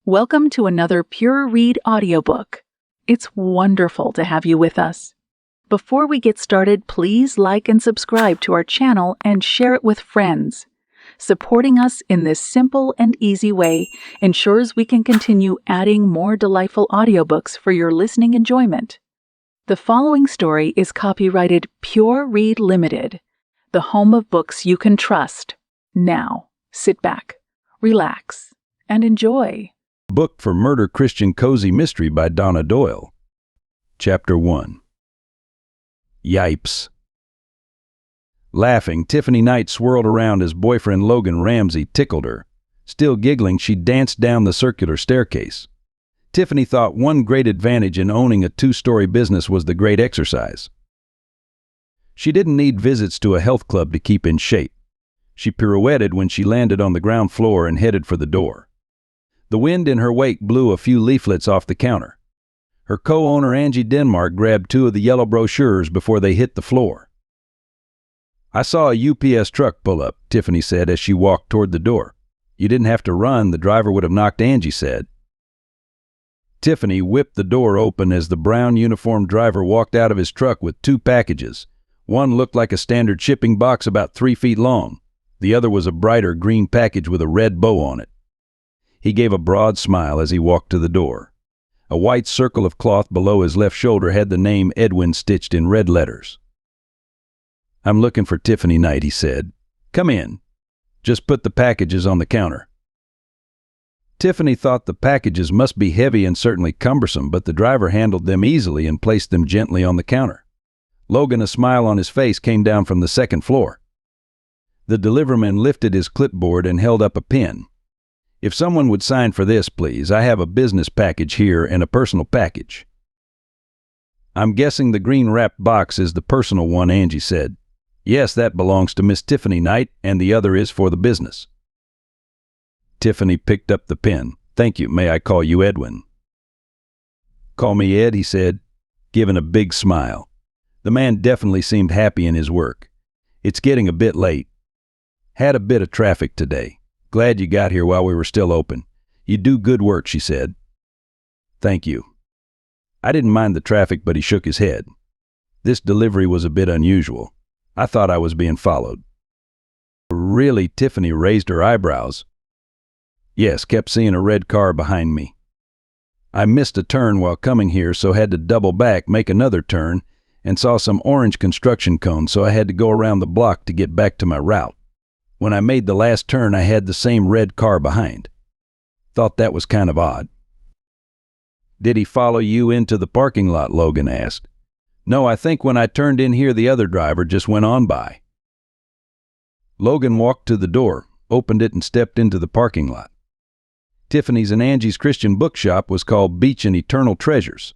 Welcome to another PureRead audiobook. It's wonderful to have you with us. Before we get started, please like and subscribe to our channel and share it with friends. Supporting us in this simple and easy way ensures we can continue adding more delightful audiobooks for your listening enjoyment. The following story is copyrighted PureRead Limited, the home of books you can trust. Now, sit back, relax, and enjoy. Book for Murder Christian Cozy Mystery by Donna Doyle. Chapter 1. Yipes. Laughing, Tiffany Knight swirled around as boyfriend Logan Ramsey tickled her. Still giggling, she danced down the circular staircase. Tiffany thought one great advantage in owning a two-story business was the great exercise. She didn't need visits to a health club to keep in shape. She pirouetted when she landed on the ground floor and headed for the door. The wind in her wake blew a few leaflets off the counter. Her co-owner Angie Denmark grabbed two of the yellow brochures before they hit the floor. "I saw a UPS truck pull up," Tiffany said as she walked toward the door. "You didn't have to run, the driver would have knocked," Angie said. Tiffany whipped the door open as the brown uniformed driver walked out of his truck with two packages. One looked like a standard shipping box about 3 feet long. The other was a brighter green package with a red bow on it. He gave a broad smile as he walked to the door. A white circle of cloth below his left shoulder had the name Edwin stitched in red letters. "I'm looking for Tiffany Knight," he said. "Come in. Just put the packages on the counter." Tiffany thought the packages must be heavy and certainly cumbersome, but the driver handled them easily and placed them gently on the counter. Logan, a smile on his face, came down from the second floor. The deliverman lifted his clipboard and held up a pen. "If someone would sign for this, please. I have a business package here and a personal package." "I'm guessing the green wrapped box is the personal one," Angie said. "Yes, that belongs to Miss Tiffany Knight, and the other is for the business." Tiffany picked up the pen. "Thank you. May I call you Edwin?" "Call me Ed," he said, giving a big smile. The man definitely seemed happy in his work. "It's getting a bit late. Had a bit of traffic today. Glad you got here while we were still open. You do good work," she said. "Thank you." I didn't mind the traffic, but he shook his head. This delivery was a bit unusual. I thought I was being followed. "Really?" Tiffany raised her eyebrows. "Yes, kept seeing a red car behind me. I missed a turn while coming here, so had to double back, make another turn, and saw some orange construction cones, so I had to go around the block to get back to my route. When I made the last turn, I had the same red car behind. Thought that was kind of odd." "Did he follow you into the parking lot?" Logan asked. "No, I think when I turned in here, the other driver just went on by." Logan walked to the door, opened it, and stepped into the parking lot. Tiffany's and Angie's Christian bookshop was called Beach and Eternal Treasures.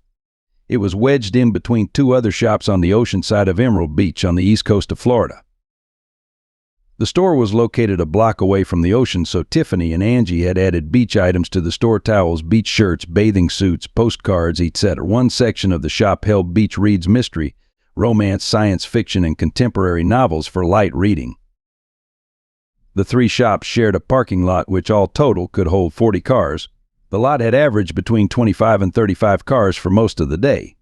It was wedged in between two other shops on the ocean side of Emerald Beach on the east coast of Florida. The store was located a block away from the ocean, so Tiffany and Angie had added beach items to the store: towels, beach shirts, bathing suits, postcards, etc. One section of the shop held Beach Reads mystery, romance, science fiction, and contemporary novels for light reading. The three shops shared a parking lot which all total could hold 40 cars. The lot had averaged between 25 and 35 cars for most of the day.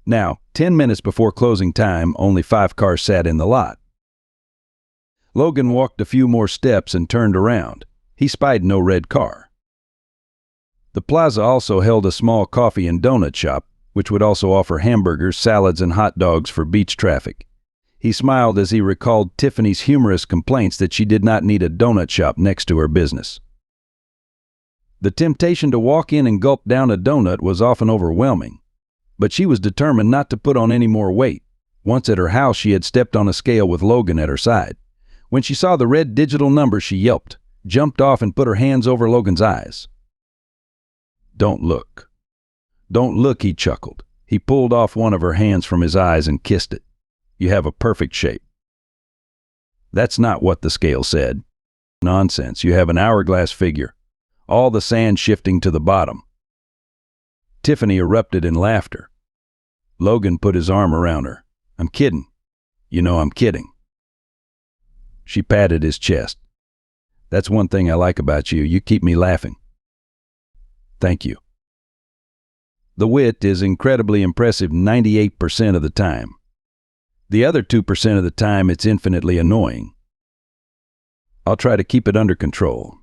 Now, 10 minutes before closing time, only 5 cars sat in the lot. Logan walked a few more steps and turned around. He spied no red car. The plaza also held a small coffee and donut shop, which would also offer hamburgers, salads, and hot dogs for beach traffic. He smiled as he recalled Tiffany's humorous complaints that she did not need a donut shop next to her business. The temptation to walk in and gulp down a donut was often overwhelming, but she was determined not to put on any more weight. Once at her house, she had stepped on a scale with Logan at her side. When she saw the red digital number, she yelped, jumped off, and put her hands over Logan's eyes. "Don't look. Don't look," he chuckled. He pulled off one of her hands from his eyes and kissed it. "You have a perfect shape." "That's not what the scale said." "Nonsense. You have an hourglass figure. All the sand shifting to the bottom." Tiffany erupted in laughter. Logan put his arm around her. "I'm kidding. You know I'm kidding." She patted his chest. "That's one thing I like about you. You keep me laughing." thank you. The wit is incredibly impressive 98% of the time. The other 2% of the time it's infinitely annoying. I'll try to keep it under control.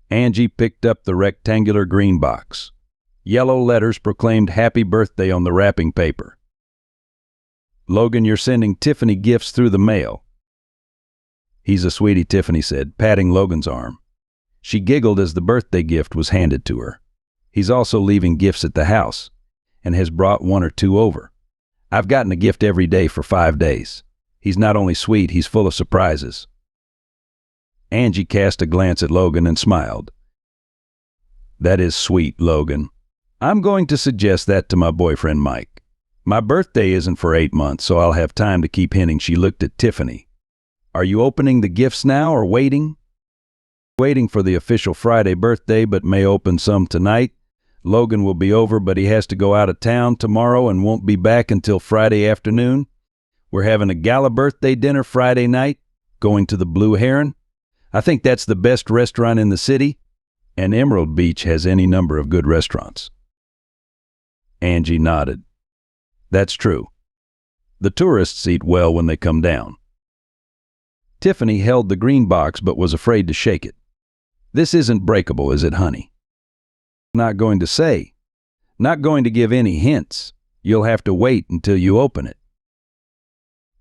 Angie picked up the rectangular green box. Yellow letters proclaimed happy birthday on the wrapping paper. Logan, you're sending Tiffany gifts through the mail. He's a sweetie, Tiffany said, patting Logan's arm. She giggled as the birthday gift was handed to her. He's also leaving gifts at the house and has brought 1 or 2 over. I've gotten a gift every day for 5 days. He's not only sweet, he's full of surprises. Angie cast a glance at Logan and smiled. That is sweet, Logan. I'm going to suggest that to my boyfriend, Mike. My birthday isn't for 8 months, so I'll have time to keep hinting. She looked at Tiffany. Are you opening the gifts now or waiting? Waiting for the official Friday birthday, but may open some tonight. Logan will be over, but he has to go out of town tomorrow and won't be back until Friday afternoon. We're having a gala birthday dinner Friday night, going to the Blue Heron. I think that's the best restaurant in the city, and Emerald Beach has any number of good restaurants. Angie nodded. That's true. The tourists eat well when they come down. Tiffany held the green box but was afraid to shake it. This isn't breakable, is it, honey? Not going to say. Not going to give any hints. You'll have to wait until you open it.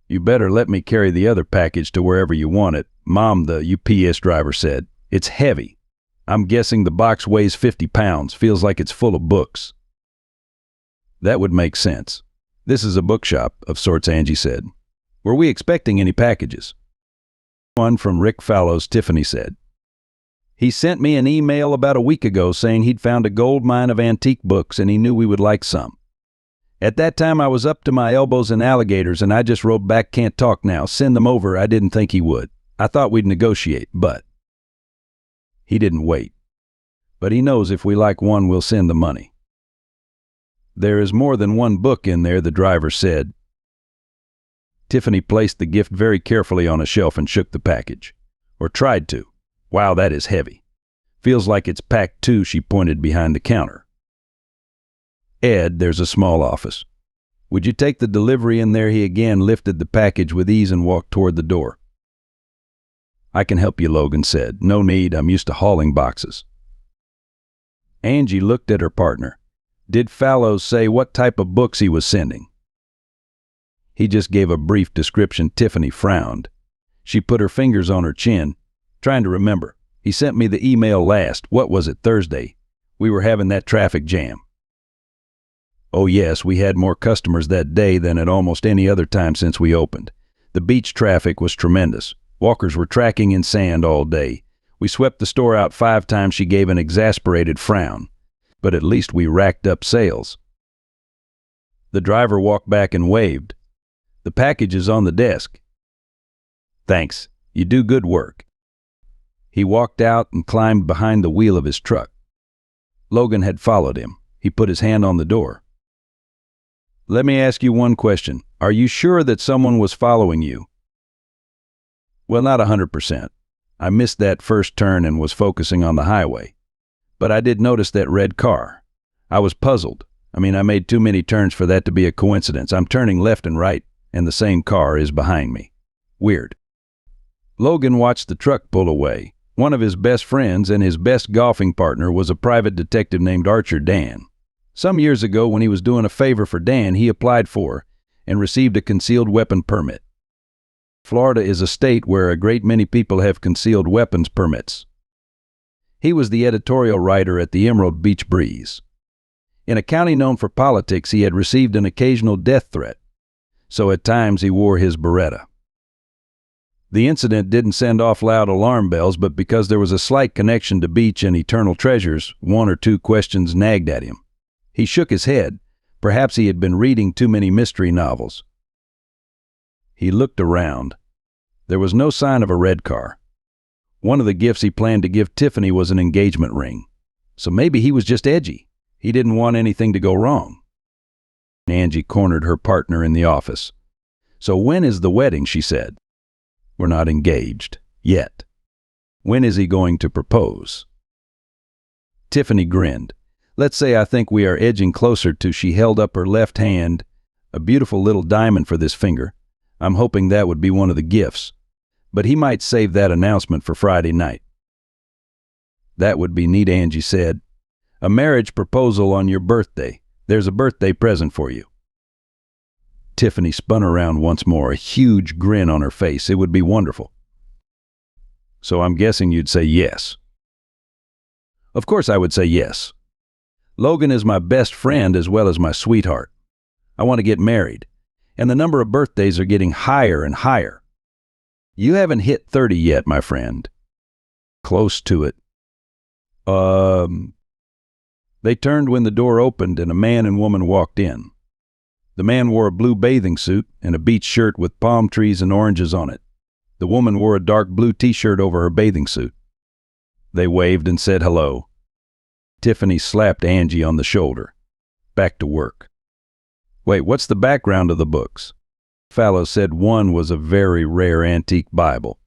You better let me carry the other package to wherever you want it, Mom, the UPS driver said. It's heavy. I'm guessing the box weighs 50 pounds, feels like it's full of books. That would make sense. This is a bookshop of sorts, Angie said. Were we expecting any packages? One from Rick Fallows, Tiffany said. He sent me an email about a week ago saying he'd found a gold mine of antique books and he knew we would like some. At that time I was up to my elbows in alligators and I just wrote back, can't talk now, send them over. I didn't think he would. I thought we'd negotiate, but he didn't wait. But he knows if we like one, we'll send the money. There is more than one book in there, the driver said. Tiffany placed the gift very carefully on a shelf and shook the package. Or tried to. Wow, that is heavy. Feels like it's packed too, she pointed behind the counter. Ed, there's a small office. Would you take the delivery in there? He again lifted the package with ease and walked toward the door. I can help you, Logan said. No need, I'm used to hauling boxes. Angie looked at her partner. Did Fallows say what type of books he was sending? He just gave a brief description. Tiffany frowned. She put her fingers on her chin, trying to remember. He sent me the email last, what was it, Thursday? We were having that traffic jam. Oh yes, we had more customers that day than at almost any other time since we opened. The beach traffic was tremendous. Walkers were tracking in sand all day. We swept the store out 5 times. She gave an exasperated frown. But at least we racked up sales. The driver walked back and waved. The package is on the desk. Thanks. You do good work. He walked out and climbed behind the wheel of his truck. Logan had followed him. He put his hand on the door. Let me ask you one question. Are you sure that someone was following you? Well, not 100%. I missed that first turn and was focusing on the highway. But I did notice that red car. I was puzzled. I made too many turns for that to be a coincidence. I'm turning left and right, and the same car is behind me. Weird. Logan watched the truck pull away. One of his best friends and his best golfing partner was a private detective named Archer Dan. Some years ago, when he was doing a favor for Dan, he applied for and received a concealed weapon permit. Florida is a state where a great many people have concealed weapons permits. He was the editorial writer at the Emerald Beach Breeze. In a county known for politics, he had received an occasional death threat, so at times he wore his Beretta. The incident didn't send off loud alarm bells, but because there was a slight connection to beach and eternal treasures, 1 or 2 questions nagged at him. He shook his head. Perhaps he had been reading too many mystery novels. He looked around. There was no sign of a red car. One of the gifts he planned to give Tiffany was an engagement ring. So maybe he was just edgy. He didn't want anything to go wrong. Angie cornered her partner in the office. So when is the wedding, she said. We're not engaged. Yet. When is he going to propose? Tiffany grinned. Let's say I think we are edging closer to. She held up her left hand, a beautiful little diamond for this finger. I'm hoping that would be one of the gifts. But he might save that announcement for Friday night. That would be neat, Angie said. A marriage proposal on your birthday. There's a birthday present for you. Tiffany spun around once more, a huge grin on her face. It would be wonderful. So I'm guessing you'd say yes. Of course I would say yes. Logan is my best friend as well as my sweetheart. I want to get married, and the number of birthdays are getting higher and higher. You haven't hit 30 yet, my friend. Close to it. They turned when the door opened and a man and woman walked in. The man wore a blue bathing suit and a beach shirt with palm trees and oranges on it. The woman wore a dark blue t-shirt over her bathing suit. They waved and said hello. Tiffany slapped Angie on the shoulder. Back to work. Wait, what's the background of the books? Fallow said one was a very rare antique Bible,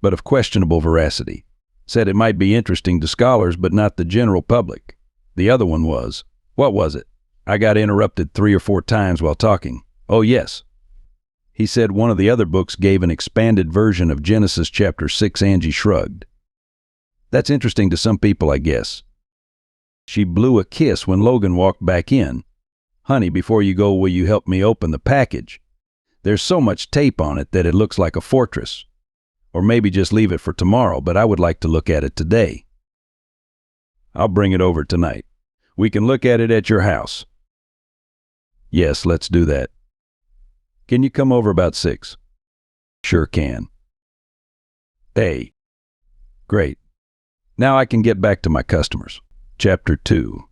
but of questionable veracity. Said it might be interesting to scholars, but not the general public. The other one was. What was it? I got interrupted 3 or 4 times while talking. Oh, yes. He said one of the other books gave an expanded version of Genesis chapter 6. Angie shrugged. That's interesting to some people, I guess. She blew a kiss when Logan walked back in. Honey, before you go, will you help me open the package? There's so much tape on it that it looks like a fortress. Or maybe just leave it for tomorrow, but I would like to look at it today. I'll bring it over tonight. We can look at it at your house. Yes, let's do that. Can you come over about 6? Sure can. Hey. Great. Now I can get back to my customers. Chapter 2.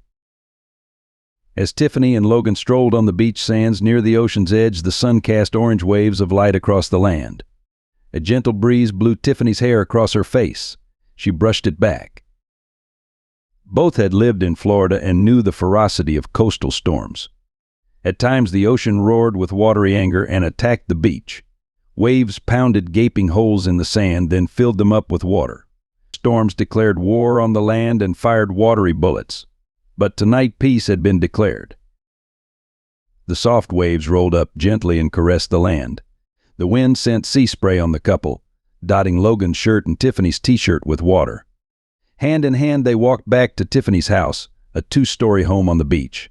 As Tiffany and Logan strolled on the beach sands near the ocean's edge, the sun cast orange waves of light across the land. A gentle breeze blew Tiffany's hair across her face. She brushed it back. Both had lived in Florida and knew the ferocity of coastal storms. At times the ocean roared with watery anger and attacked the beach. Waves pounded gaping holes in the sand, then filled them up with water. Storms declared war on the land and fired watery bullets. But tonight peace had been declared. The soft waves rolled up gently and caressed the land. The wind sent sea spray on the couple, dotting Logan's shirt and Tiffany's t-shirt with water. Hand in hand they walked back to Tiffany's house, a 2-story home on the beach.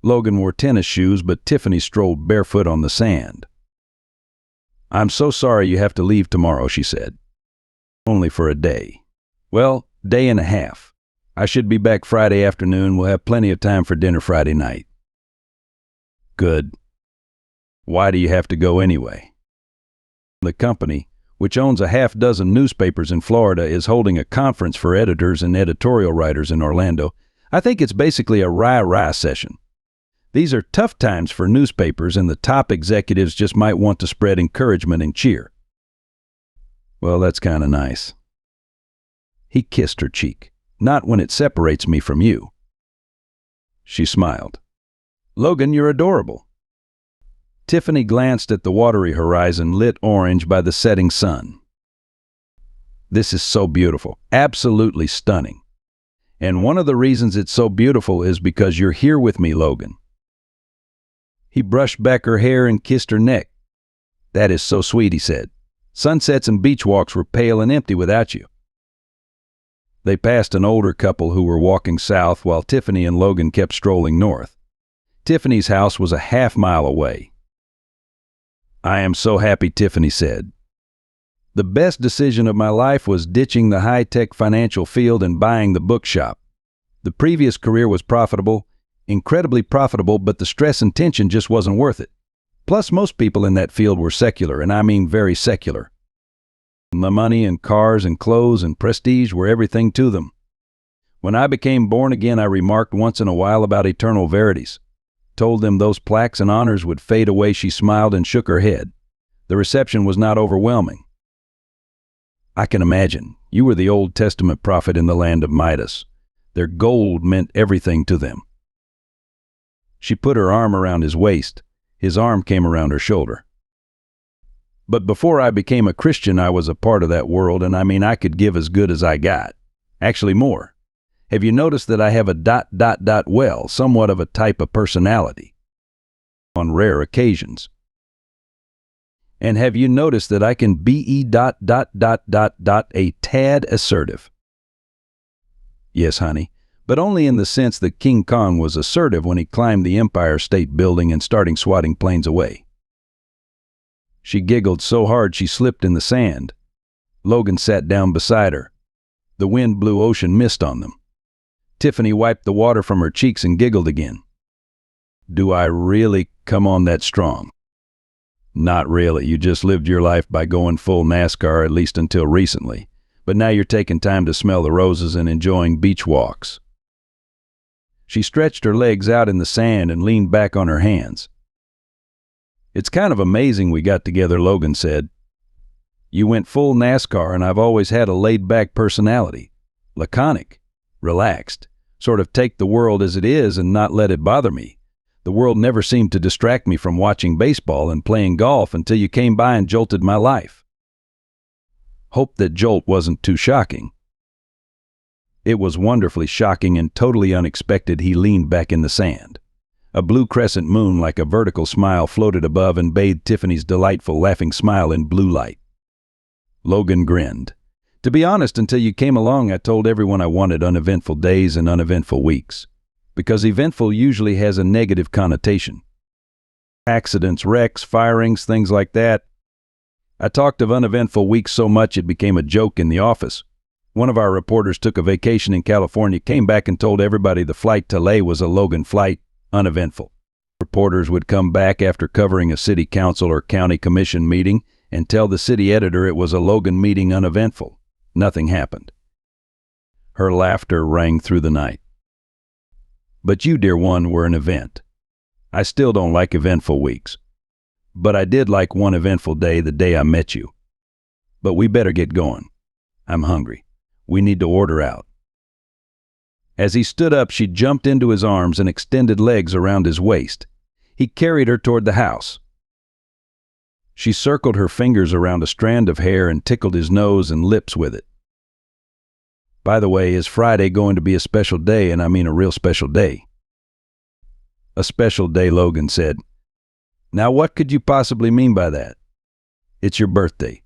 Logan wore tennis shoes, but Tiffany strolled barefoot on the sand. I'm so sorry you have to leave tomorrow, she said. Only for a day. Well, day and a half. I should be back Friday afternoon. We'll have plenty of time for dinner Friday night. Good. Why do you have to go anyway? The company, which owns a half-dozen newspapers in Florida, is holding a conference for editors and editorial writers in Orlando. I think it's basically a rah-rah session. These are tough times for newspapers, and the top executives just might want to spread encouragement and cheer. Well, that's kind of nice. He kissed her cheek. Not when it separates me from you. She smiled. Logan, you're adorable. Tiffany glanced at the watery horizon lit orange by the setting sun. This is so beautiful, absolutely stunning. And one of the reasons it's so beautiful is because you're here with me, Logan. He brushed back her hair and kissed her neck. That is so sweet, he said. Sunsets and beach walks were pale and empty without you. They passed an older couple who were walking south while Tiffany and Logan kept strolling north. Tiffany's house was a half-mile away. I am so happy, Tiffany said. The best decision of my life was ditching the high-tech financial field and buying the bookshop. The previous career was profitable, incredibly profitable, but the stress and tension just wasn't worth it. Plus, most people in that field were secular, and I mean very secular. The money and cars and clothes and prestige were everything to them. When I became born again, I remarked once in a while about eternal verities. Told them those plaques and honors would fade away. She smiled and shook her head. The reception was not overwhelming. I can imagine. You were the Old Testament prophet in the land of Midas. Their gold meant everything to them. She put her arm around his waist. His arm came around her shoulder. But before I became a Christian, I was a part of that world, and I mean I could give as good as I got. Actually more. Have you noticed that I have a ... well, somewhat of a type of personality on rare occasions? And have you noticed that I can be ... a tad assertive? Yes, honey, but only in the sense that King Kong was assertive when he climbed the Empire State Building and starting swatting planes away. She giggled so hard she slipped in the sand. Logan sat down beside her. The wind blew ocean mist on them. Tiffany wiped the water from her cheeks and giggled again. Do I really come on that strong? Not really. You just lived your life by going full NASCAR, at least until recently. But now you're taking time to smell the roses and enjoying beach walks. She stretched her legs out in the sand and leaned back on her hands. It's kind of amazing we got together, Logan said. You went full NASCAR, and I've always had a laid-back personality. Laconic, relaxed, sort of take the world as it is and not let it bother me. The world never seemed to distract me from watching baseball and playing golf until you came by and jolted my life. Hope that jolt wasn't too shocking. It was wonderfully shocking and totally unexpected. He leaned back in the sand. A blue crescent moon like a vertical smile floated above and bathed Tiffany's delightful laughing smile in blue light. Logan grinned. To be honest, until you came along, I told everyone I wanted uneventful days and uneventful weeks. Because eventful usually has a negative connotation. Accidents, wrecks, firings, things like that. I talked of uneventful weeks so much it became a joke in the office. One of our reporters took a vacation in California, came back and told everybody the flight to LA was a Logan flight, uneventful. Reporters would come back after covering a city council or county commission meeting and tell the city editor it was a Logan meeting, uneventful. Nothing happened. Her laughter rang through the night. But you, dear one, were an event. I still don't like eventful weeks. But I did like one eventful day, the day I met you. But we better get going. I'm hungry. We need to order out. As he stood up, she jumped into his arms and extended legs around his waist. He carried her toward the house. She circled her fingers around a strand of hair and tickled his nose and lips with it. By the way, is Friday going to be a special day, and I mean a real special day? A special day, Logan said. Now what could you possibly mean by that? It's your birthday.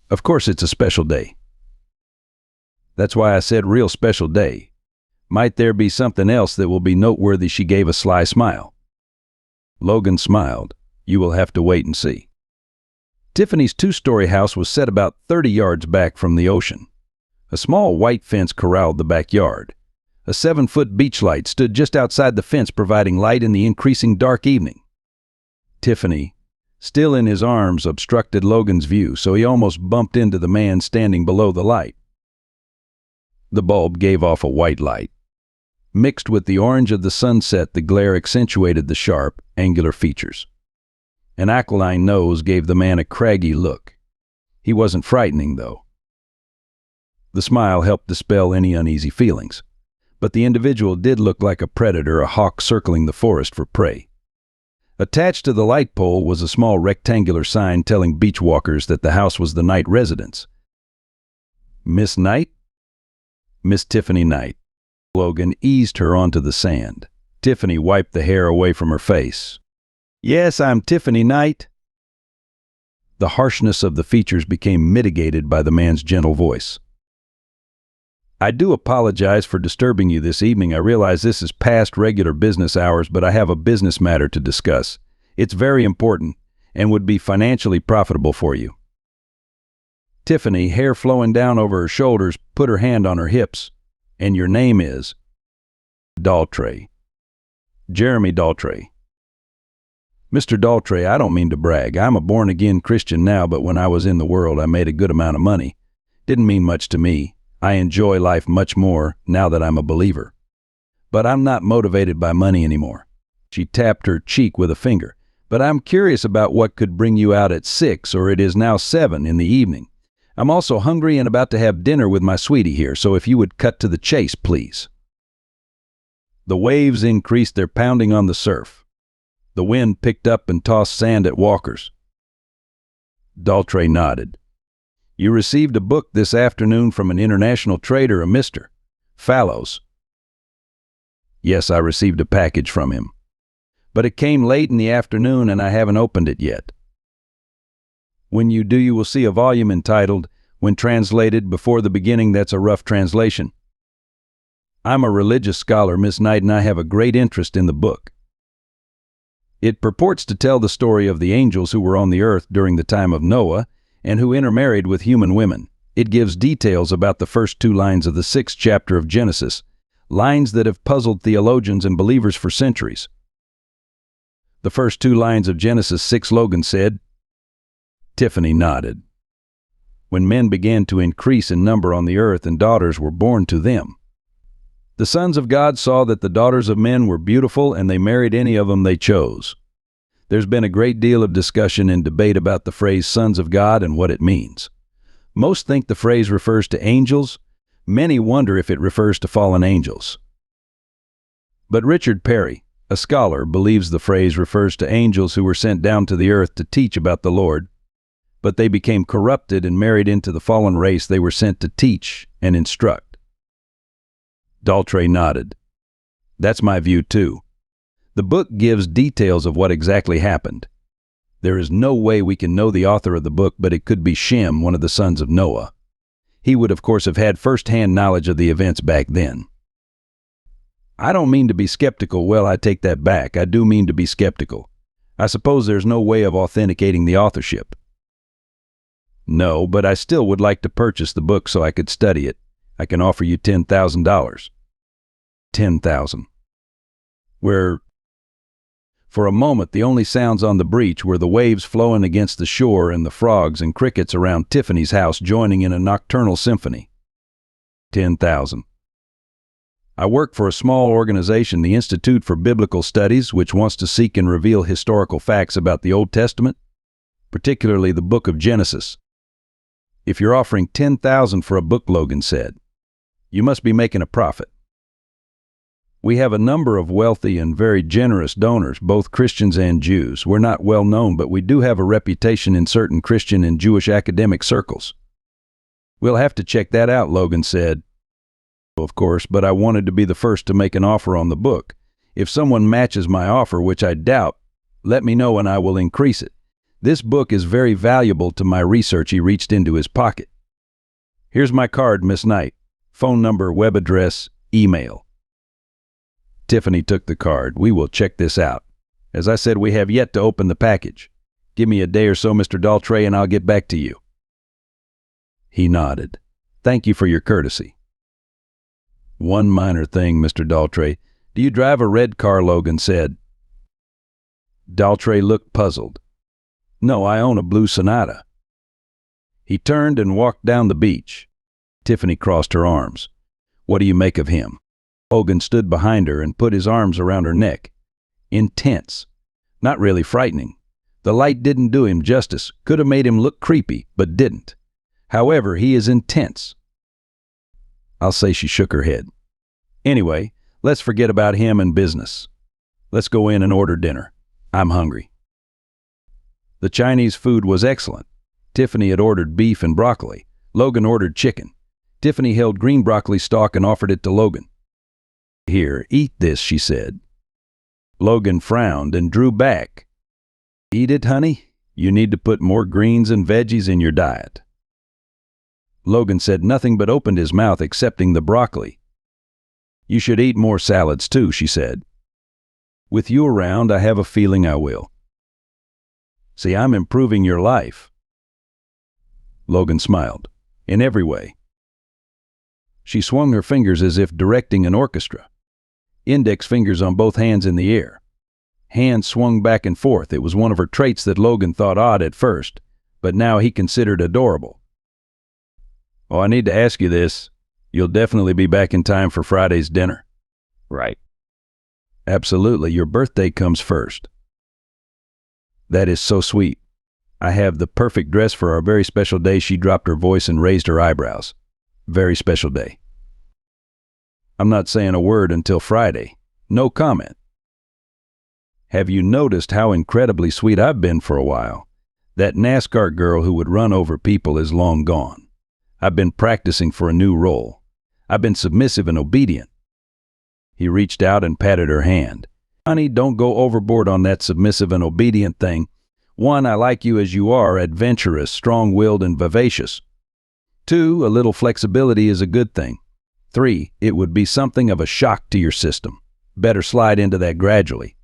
Of course it's a special day. That's why I said real special day. Might there be something else that will be noteworthy? She gave a sly smile. Logan smiled. You will have to wait and see. Tiffany's two-story house was set about 30 yards back from the ocean. A small white fence corralled the backyard. A 7-foot beach light stood just outside the fence, providing light in the increasing dark evening. Tiffany, still in his arms, obstructed Logan's view, so he almost bumped into the man standing below the light. The bulb gave off a white light. Mixed with the orange of the sunset, the glare accentuated the sharp, angular features. An aquiline nose gave the man a craggy look. He wasn't frightening, though. The smile helped dispel any uneasy feelings. But the individual did look like a predator, a hawk circling the forest for prey. Attached to the light pole was a small rectangular sign telling beach walkers that the house was the Knight residence. Miss Knight? Miss Tiffany Knight. Logan eased her onto the sand. Tiffany wiped the hair away from her face. Yes, I'm Tiffany Knight. The harshness of the features became mitigated by the man's gentle voice. I do apologize for disturbing you this evening. I realize this is past regular business hours, but I have a business matter to discuss. It's very important and would be financially profitable for you. Tiffany, hair flowing down over her shoulders, put her hand on her hips. And your name is? Daltrey. Jeremy Daltrey. Mr. Daltrey, I don't mean to brag. I'm a born-again Christian now, but when I was in the world, I made a good amount of money. Didn't mean much to me. I enjoy life much more now that I'm a believer. But I'm not motivated by money anymore. She tapped her cheek with a finger. But I'm curious about what could bring you out at 6, or it is now 7 in the evening. I'm also hungry and about to have dinner with my sweetie here, so if you would cut to the chase, please. The waves increased their pounding on the surf. The wind picked up and tossed sand at walkers. Daltrey nodded. You received a book this afternoon from an international trader, a Mr. Fallows. Yes, I received a package from him. But it came late in the afternoon and I haven't opened it yet. When you do, you will see a volume entitled, When Translated Before the Beginning. That's a rough translation. I'm a religious scholar, Miss Knight, and I have a great interest in the book. It purports to tell the story of the angels who were on the earth during the time of Noah and who intermarried with human women. It gives details about the first 2 lines of the 6th chapter of Genesis, lines that have puzzled theologians and believers for centuries. The first 2 lines of Genesis 6, Logan said. Tiffany nodded. When men began to increase in number on the earth and daughters were born to them, the sons of God saw that the daughters of men were beautiful and they married any of them they chose. There's been a great deal of discussion and debate about the phrase sons of God and what it means. Most think the phrase refers to angels. Many wonder if it refers to fallen angels. But Richard Perry, a scholar, believes the phrase refers to angels who were sent down to the earth to teach about the Lord, but they became corrupted and married into the fallen race they were sent to teach and instruct. Daltrey nodded. That's my view too. The book gives details of what exactly happened. There is no way we can know the author of the book, but it could be Shem, one of the sons of Noah. He would, of course, have had first-hand knowledge of the events back then. I don't mean to be skeptical. Well, I take that back. I do mean to be skeptical. I suppose there's no way of authenticating the authorship. No, but I still would like to purchase the book so I could study it. I can offer you $10,000. $10,000. Where, for a moment, the only sounds on the breach were the waves flowing against the shore and the frogs and crickets around Tiffany's house joining in a nocturnal symphony. 10,000. I work for a small organization, the Institute for Biblical Studies, which wants to seek and reveal historical facts about the Old Testament, particularly the book of Genesis. If you're offering 10,000 for a book, Logan said, you must be making a profit. We have a number of wealthy and very generous donors, both Christians and Jews. We're not well known, but we do have a reputation in certain Christian and Jewish academic circles. We'll have to check that out, Logan said. Of course, but I wanted to be the first to make an offer on the book. If someone matches my offer, which I doubt, let me know and I will increase it. This book is very valuable to my research. He reached into his pocket. Here's my card, Miss Knight. Phone number, web address, email. Tiffany took the card. We will check this out. As I said, we have yet to open the package. Give me a day or so, Mr. Daltrey, and I'll get back to you. He nodded. Thank you for your courtesy. One minor thing, Mr. Daltrey. Do you drive a red car? Logan said. Daltrey looked puzzled. No, I own a blue Sonata. He turned and walked down the beach. Tiffany crossed her arms. What do you make of him? Logan stood behind her and put his arms around her neck. Intense. Not really frightening. The light didn't do him justice. Could have made him look creepy, but didn't. However, he is intense. I'll say she shook her head. Anyway, let's forget about him and business. Let's go in and order dinner. I'm hungry. The Chinese food was excellent. Tiffany had ordered beef and broccoli. Logan ordered chicken. Tiffany held green broccoli stalk and offered it to Logan. Here, eat this, she said. Logan frowned and drew back. Eat it, honey? You need to put more greens and veggies in your diet. Logan said nothing but opened his mouth, accepting the broccoli. You should eat more salads too, she said. With you around, I have a feeling I will. See, I'm improving your life. Logan smiled. In every way. She swung her fingers as if directing an orchestra. Index fingers on both hands in the air. Hands swung back and forth. It was one of her traits that Logan thought odd at first, but now he considered adorable. Oh, I need to ask you this. You'll definitely be back in time for Friday's dinner. Right. Absolutely. Your birthday comes first. That is so sweet. I have the perfect dress for our very special day. She dropped her voice and raised her eyebrows. Very special day. I'm not saying a word until Friday. No comment. Have you noticed how incredibly sweet I've been for a while? That NASCAR girl who would run over people is long gone. I've been practicing for a new role. I've been submissive and obedient." He reached out and patted her hand. "Honey, don't go overboard on that submissive and obedient thing. One, I like you as you are, adventurous, strong-willed, and vivacious. Two, a little flexibility is a good thing. Three, it would be something of a shock to your system. Better slide into that gradually."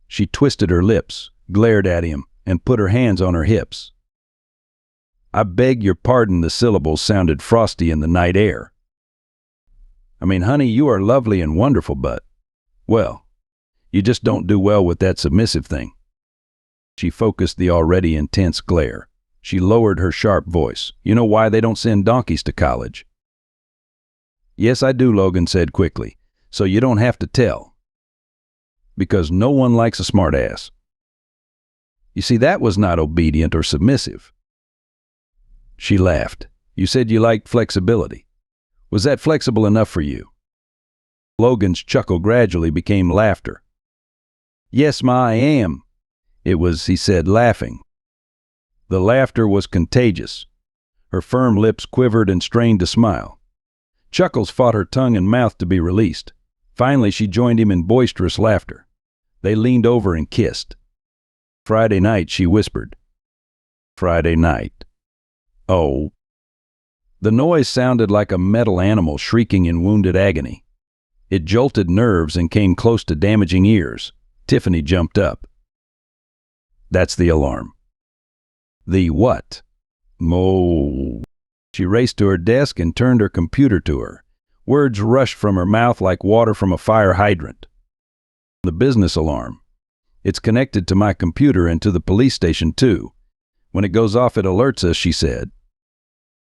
She twisted her lips, glared at him, and put her hands on her hips. "I beg your pardon," the syllables sounded frosty in the night air. "I mean, honey, you are lovely and wonderful, but, well, you just don't do well with that submissive thing." She focused the already intense glare. She lowered her sharp voice. "You know why they don't send donkeys to college?" "Yes, I do," Logan said quickly. "So you don't have to tell." "Because no one likes a smartass." "You see, that was not obedient or submissive." She laughed. "You said you liked flexibility. Was that flexible enough for you?" Logan's chuckle gradually became laughter. "Yes, Ma, I am." "It was," he said, laughing. The laughter was contagious. Her firm lips quivered and strained to smile. Chuckles fought her tongue and mouth to be released. Finally, she joined him in boisterous laughter. They leaned over and kissed. "Friday night," she whispered. "Friday night. Oh." The noise sounded like a metal animal shrieking in wounded agony. It jolted nerves and came close to damaging ears. Tiffany jumped up. "That's the alarm." "The what?" "Mo." She raced to her desk and turned her computer to her. Words rushed from her mouth like water from a fire hydrant. "The business alarm. It's connected to my computer and to the police station, too. When it goes off, it alerts us," she said.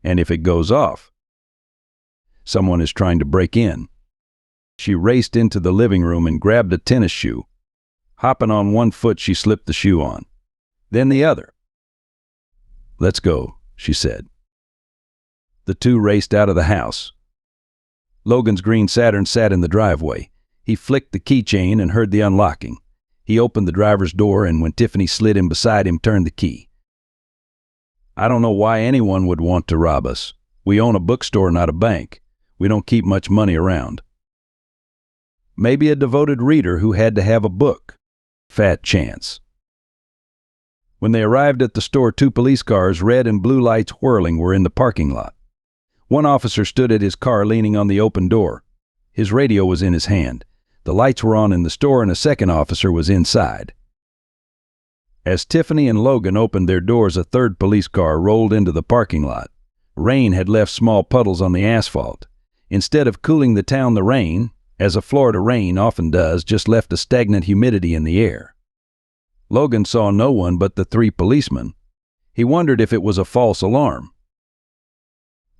"And if it goes off, someone is trying to break in." She raced into the living room and grabbed a tennis shoe. Hopping on one foot, she slipped the shoe on. Then the other. "Let's go," she said. The two raced out of the house. Logan's green Saturn sat in the driveway. He flicked the keychain and heard the unlocking. He opened the driver's door, and when Tiffany slid in beside him, turned the key. "I don't know why anyone would want to rob us. We own a bookstore, not a bank. We don't keep much money around." "Maybe a devoted reader who had to have a book. Fat chance." When they arrived at the store, two police cars, red and blue lights whirling, were in the parking lot. One officer stood at his car leaning on the open door. His radio was in his hand. The lights were on in the store, and a second officer was inside. As Tiffany and Logan opened their doors, a third police car rolled into the parking lot. Rain had left small puddles on the asphalt. Instead of cooling the town, the rain, as a Florida rain often does, just left a stagnant humidity in the air. Logan saw no one but the three policemen. He wondered if it was a false alarm.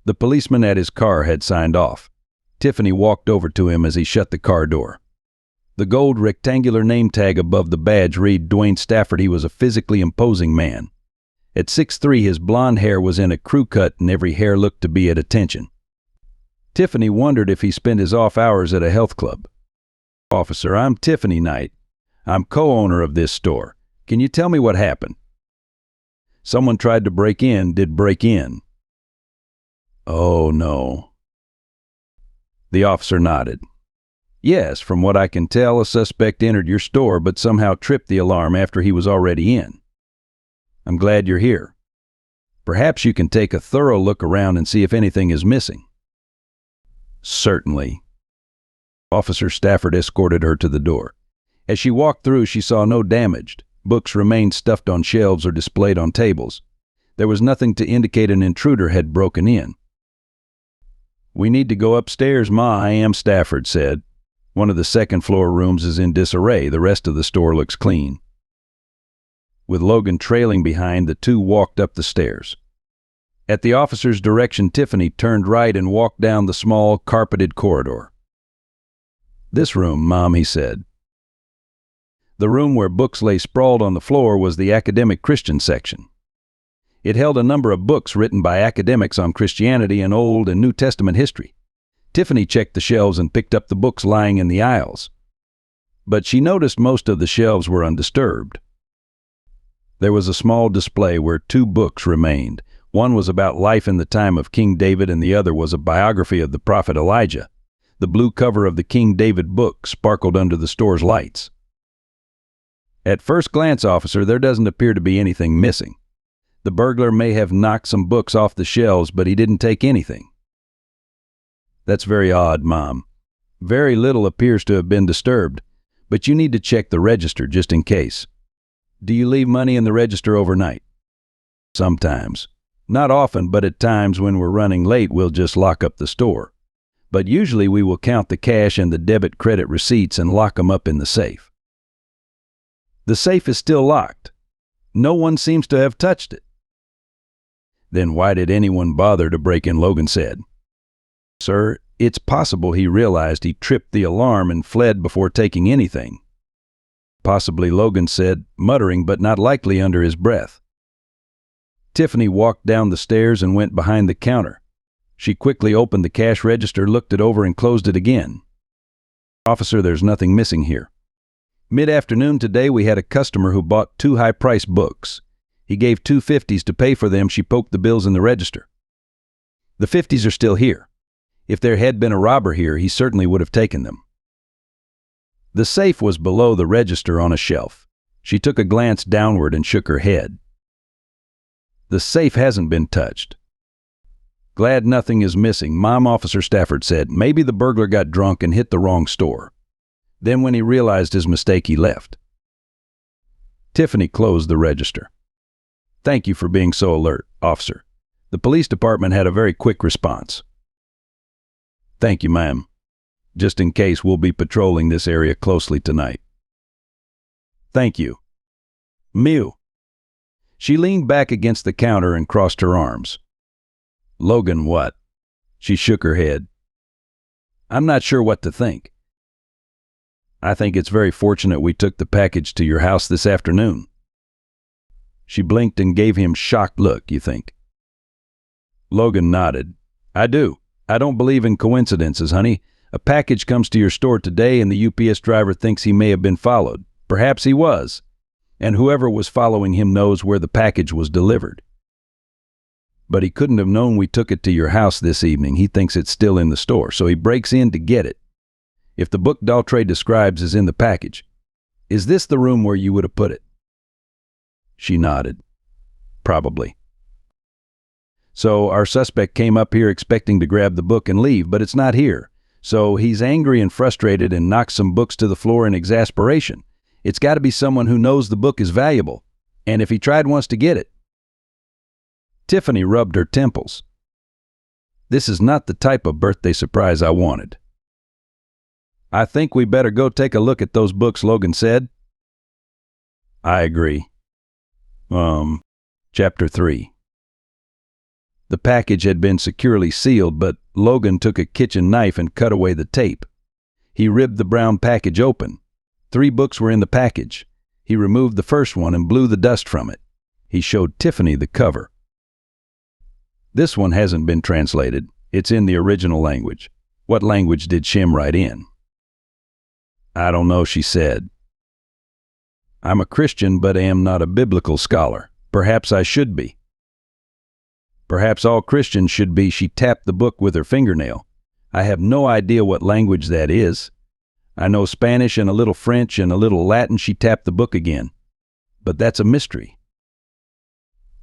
The policeman at his car had signed off. Tiffany walked over to him as he shut the car door. The gold rectangular name tag above the badge read Dwayne Stafford. He was a physically imposing man. At 6'3", his blonde hair was in a crew cut and every hair looked to be at attention. Tiffany wondered if he spent his off hours at a health club. "Officer, I'm Tiffany Knight. I'm co-owner of this store. Can you tell me what happened?" "Someone tried to break in. Did break in?" "Oh, no." The officer nodded. "Yes, from what I can tell, a suspect entered your store but somehow tripped the alarm after he was already in. I'm glad you're here. Perhaps you can take a thorough look around and see if anything is missing." "Certainly." Officer Stafford escorted her to the door. As she walked through, she saw no damage. Books remained stuffed on shelves or displayed on tables. There was nothing to indicate an intruder had broken in. "We need to go upstairs, Ma. I am," Stafford said. "One of the second-floor rooms is in disarray. The rest of the store looks clean." With Logan trailing behind, the two walked up the stairs. At the officer's direction, Tiffany turned right and walked down the small, carpeted corridor. "This room, Mom," he said. The room where books lay sprawled on the floor was the academic Christian section. It held a number of books written by academics on Christianity and Old and New Testament history. Tiffany checked the shelves and picked up the books lying in the aisles. But she noticed most of the shelves were undisturbed. There was a small display where two books remained, One was about life in the time of King David and the other was a biography of the prophet Elijah. The blue cover of the King David book sparkled under the store's lights. At first glance, officer, there doesn't appear to be anything missing. The burglar may have knocked some books off the shelves, but he didn't take anything. That's very odd, Mom. Very little appears to have been disturbed, but you need to check the register just in case. Do you leave money in the register overnight? Sometimes. Not often, but at times when we're running late, we'll just lock up the store. But usually we will count the cash and the debit credit receipts and lock them up in the safe. The safe is still locked. No one seems to have touched it. Then why did anyone bother to break in? Logan said. Sir, it's possible he realized he tripped the alarm and fled before taking anything. Possibly, Logan said, muttering but not likely under his breath. Tiffany walked down the stairs and went behind the counter. She quickly opened the cash register, looked it over, and closed it again. Officer, there's nothing missing here. Mid-afternoon today, we had a customer who bought 2 high-priced books. He gave 2 50s to pay for them. She poked the bills in the register. The 50s are still here. If there had been a robber here, he certainly would have taken them. The safe was below the register on a shelf. She took a glance downward and shook her head. The safe hasn't been touched. Glad nothing is missing, Mom, Officer Stafford said. Maybe the burglar got drunk and hit the wrong store. Then when he realized his mistake, he left. Tiffany closed the register. Thank you for being so alert, officer. The police department had a very quick response. Thank you, ma'am. Just in case, we'll be patrolling this area closely tonight. Thank you. Mew. She leaned back against the counter and crossed her arms. Logan, what? She shook her head. I'm not sure what to think. I think it's very fortunate we took the package to your house this afternoon. She blinked and gave him a shocked look, you think? Logan nodded. I do. I don't believe in coincidences, honey. A package comes to your store today and the UPS driver thinks he may have been followed. Perhaps he was. And whoever was following him knows where the package was delivered. But he couldn't have known we took it to your house this evening. He thinks it's still in the store, so he breaks in to get it. If the book Daltrey describes is in the package, is this the room where you would have put it? She nodded. Probably. So our suspect came up here expecting to grab the book and leave, but it's not here. So he's angry and frustrated and knocks some books to the floor in exasperation. It's got to be someone who knows the book is valuable, and if he tried once to get it. Tiffany rubbed her temples. This is not the type of birthday surprise I wanted. I think we better go take a look at those books, Logan said. I agree. Chapter 3. The package had been securely sealed, but Logan took a kitchen knife and cut away the tape. He ripped the brown package open. 3 books were in the package. He removed the first one and blew the dust from it. He showed Tiffany the cover. This one hasn't been translated. It's in the original language. What language did Shim write in? I don't know, she said. I'm a Christian, but I am not a biblical scholar. Perhaps I should be. Perhaps all Christians should be. She tapped the book with her fingernail. I have no idea what language that is. I know Spanish and a little French and a little Latin. She tapped the book again. But that's a mystery.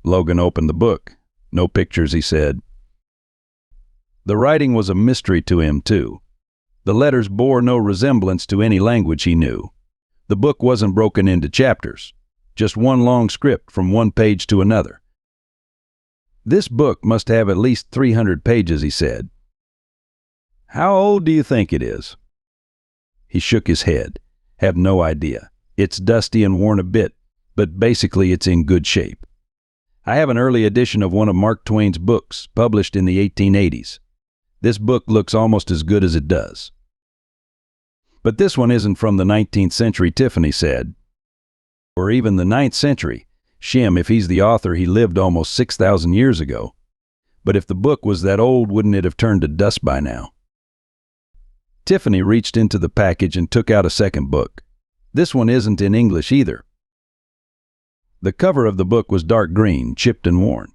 Logan opened the book. No pictures, he said. The writing was a mystery to him, too. The letters bore no resemblance to any language he knew. The book wasn't broken into chapters, just one long script from one page to another. This book must have at least 300 pages, he said. How old do you think it is? He shook his head. Have no idea. It's dusty and worn a bit, but basically it's in good shape. I have an early edition of one of Mark Twain's books, published in the 1880s. This book looks almost as good as it does. But this one isn't from the 19th century, Tiffany said. Or even the 9th century. Shim, if he's the author, he lived almost 6,000 years ago. But if the book was that old, wouldn't it have turned to dust by now? Tiffany reached into the package and took out a second book. This one isn't in English either. The cover of the book was dark green, chipped and worn.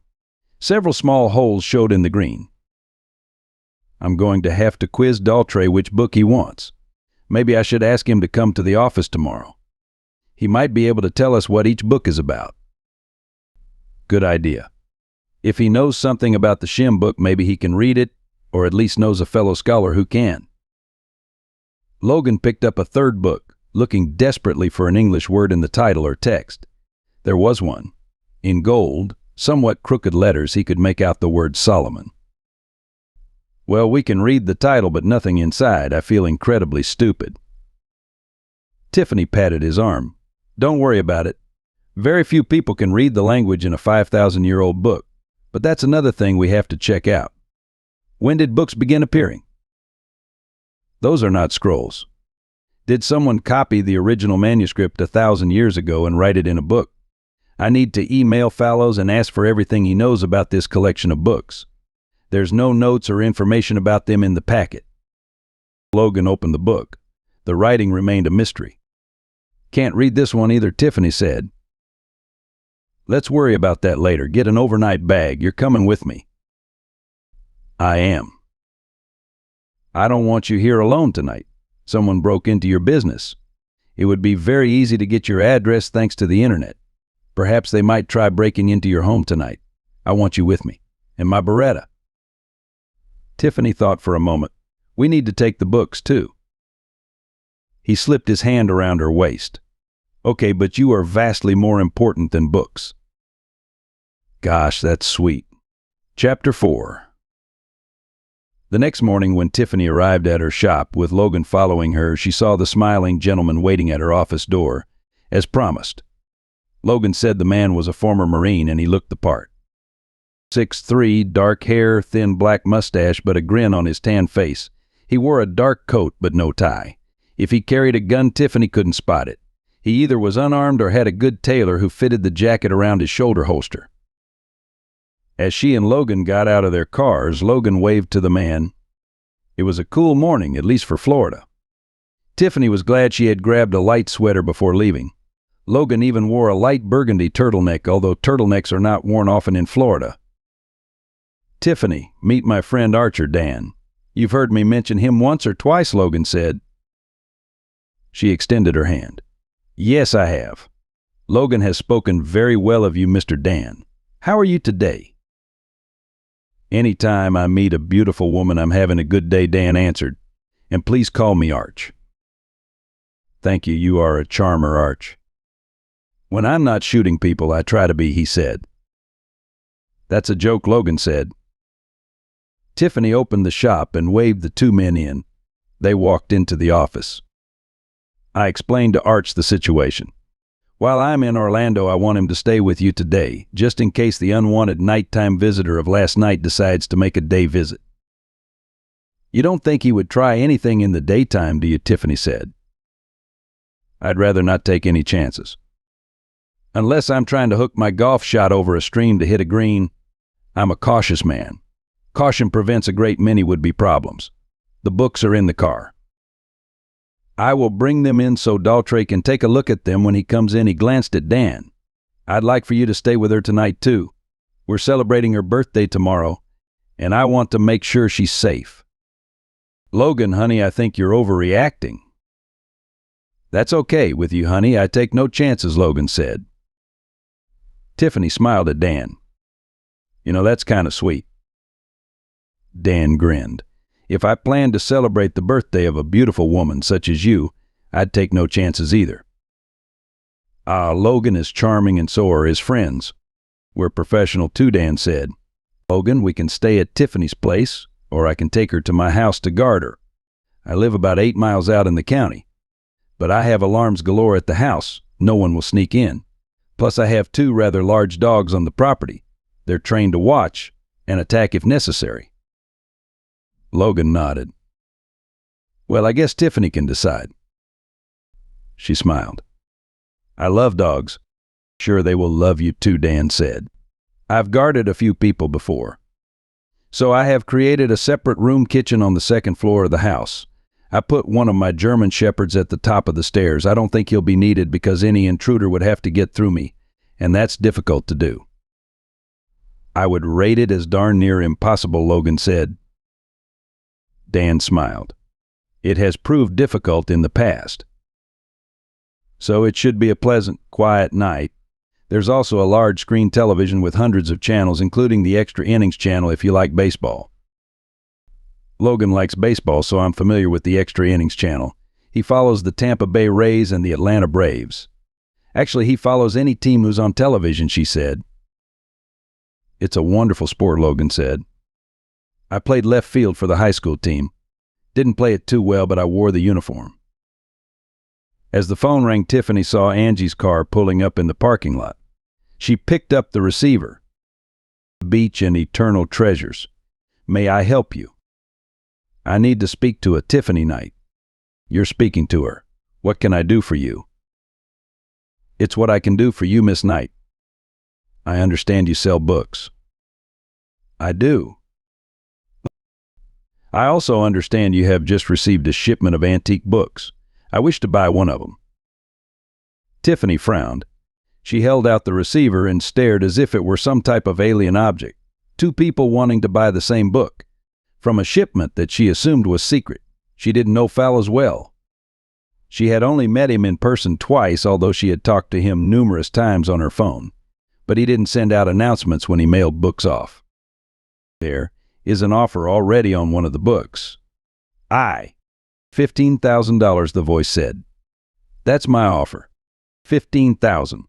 Several small holes showed in the green. I'm going to have to quiz Daltrey which book he wants. Maybe I should ask him to come to the office tomorrow. He might be able to tell us what each book is about. Good idea. If he knows something about the Shim book, maybe he can read it, or at least knows a fellow scholar who can. Logan picked up a third book, looking desperately for an English word in the title or text. There was one. In gold, somewhat crooked letters, he could make out the word Solomon. Well, we can read the title but nothing inside. I feel incredibly stupid. Tiffany patted his arm. Don't worry about it. Very few people can read the language in a 5,000-year-old book, but that's another thing we have to check out. When did books begin appearing? Those are not scrolls. Did someone copy the original manuscript 1,000 years ago and write it in a book? I need to email Fallows and ask for everything he knows about this collection of books. There's no notes or information about them in the packet. Logan opened the book. The writing remained a mystery. Can't read this one either, Tiffany said. Let's worry about that later. Get an overnight bag. You're coming with me. I am. I don't want you here alone tonight. Someone broke into your business. It would be very easy to get your address thanks to the internet. Perhaps they might try breaking into your home tonight. I want you with me. And my Beretta. Tiffany thought for a moment. We need to take the books, too. He slipped his hand around her waist. Okay, but you are vastly more important than books. Gosh, that's sweet. Chapter 4. The next morning when Tiffany arrived at her shop, with Logan following her, she saw the smiling gentleman waiting at her office door, as promised. Logan said the man was a former Marine and he looked the part. 6'3", dark hair, thin black mustache, but a grin on his tan face. He wore a dark coat but no tie. If he carried a gun, Tiffany couldn't spot it. He either was unarmed or had a good tailor who fitted the jacket around his shoulder holster. As she and Logan got out of their cars, Logan waved to the man. It was a cool morning, at least for Florida. Tiffany was glad she had grabbed a light sweater before leaving. Logan even wore a light burgundy turtleneck, although turtlenecks are not worn often in Florida. Tiffany, meet my friend Archer, Dan. You've heard me mention him once or twice, Logan said. She extended her hand. Yes, I have. Logan has spoken very well of you, Mr. Dan. How are you today? Anytime I meet a beautiful woman, I'm having a good day, Dan answered. And please call me Arch. Thank you, you are a charmer, Arch. When I'm not shooting people, I try to be, he said. That's a joke, Logan said. Tiffany opened the shop and waved the two men in. They walked into the office. I explained to Arch the situation. While I'm in Orlando, I want him to stay with you today, just in case the unwanted nighttime visitor of last night decides to make a day visit. You don't think he would try anything in the daytime, do you? Tiffany said. I'd rather not take any chances. Unless I'm trying to hook my golf shot over a stream to hit a green, I'm a cautious man. Caution prevents a great many would-be problems. The books are in the car. I will bring them in so Daltrey can take a look at them when he comes in. He glanced at Dan. I'd like for you to stay with her tonight, too. We're celebrating her birthday tomorrow, and I want to make sure she's safe. Logan, honey, I think you're overreacting. That's okay with you, honey. I take no chances, Logan said. Tiffany smiled at Dan. You know, that's kind of sweet. Dan grinned. If I planned to celebrate the birthday of a beautiful woman such as you, I'd take no chances either. Logan is charming and so are his friends. We're professional too, Dan said. Logan, we can stay at Tiffany's place, or I can take her to my house to guard her. I live about 8 miles out in the county. But I have alarms galore at the house. No one will sneak in. Plus I have 2 rather large dogs on the property. They're trained to watch and attack if necessary. Logan nodded. Well, I guess Tiffany can decide. She smiled. I love dogs. Sure, they will love you too, Dan said. I've guarded a few people before. So I have created a separate room kitchen on the 2nd floor of the house. I put one of my German shepherds at the top of the stairs. I don't think he'll be needed because any intruder would have to get through me, and that's difficult to do. I would rate it as darn near impossible, Logan said. Dan smiled. It has proved difficult in the past. So it should be a pleasant, quiet night. There's also a large screen television with hundreds of channels, including the extra innings channel if you like baseball. Logan likes baseball, so I'm familiar with the extra innings channel. He follows the Tampa Bay Rays and the Atlanta Braves. Actually, he follows any team who's on television, she said. It's a wonderful sport, Logan said. I played left field for the high school team. Didn't play it too well, but I wore the uniform. As the phone rang, Tiffany saw Angie's car pulling up in the parking lot. She picked up the receiver. Beach and Eternal Treasures. May I help you? I need to speak to a Tiffany Knight. You're speaking to her. What can I do for you? It's what I can do for you, Miss Knight. I understand you sell books. I do. I also understand you have just received a shipment of antique books. I wish to buy one of them. Tiffany frowned. She held out the receiver and stared as if it were some type of alien object. Two people wanting to buy the same book. From a shipment that she assumed was secret. She didn't know Fallows well. She had only met him in person twice, although she had talked to him numerous times on her phone. But he didn't send out announcements when he mailed books off. There is an offer already on one of the books. $15,000, the voice said. That's my offer. $15,000.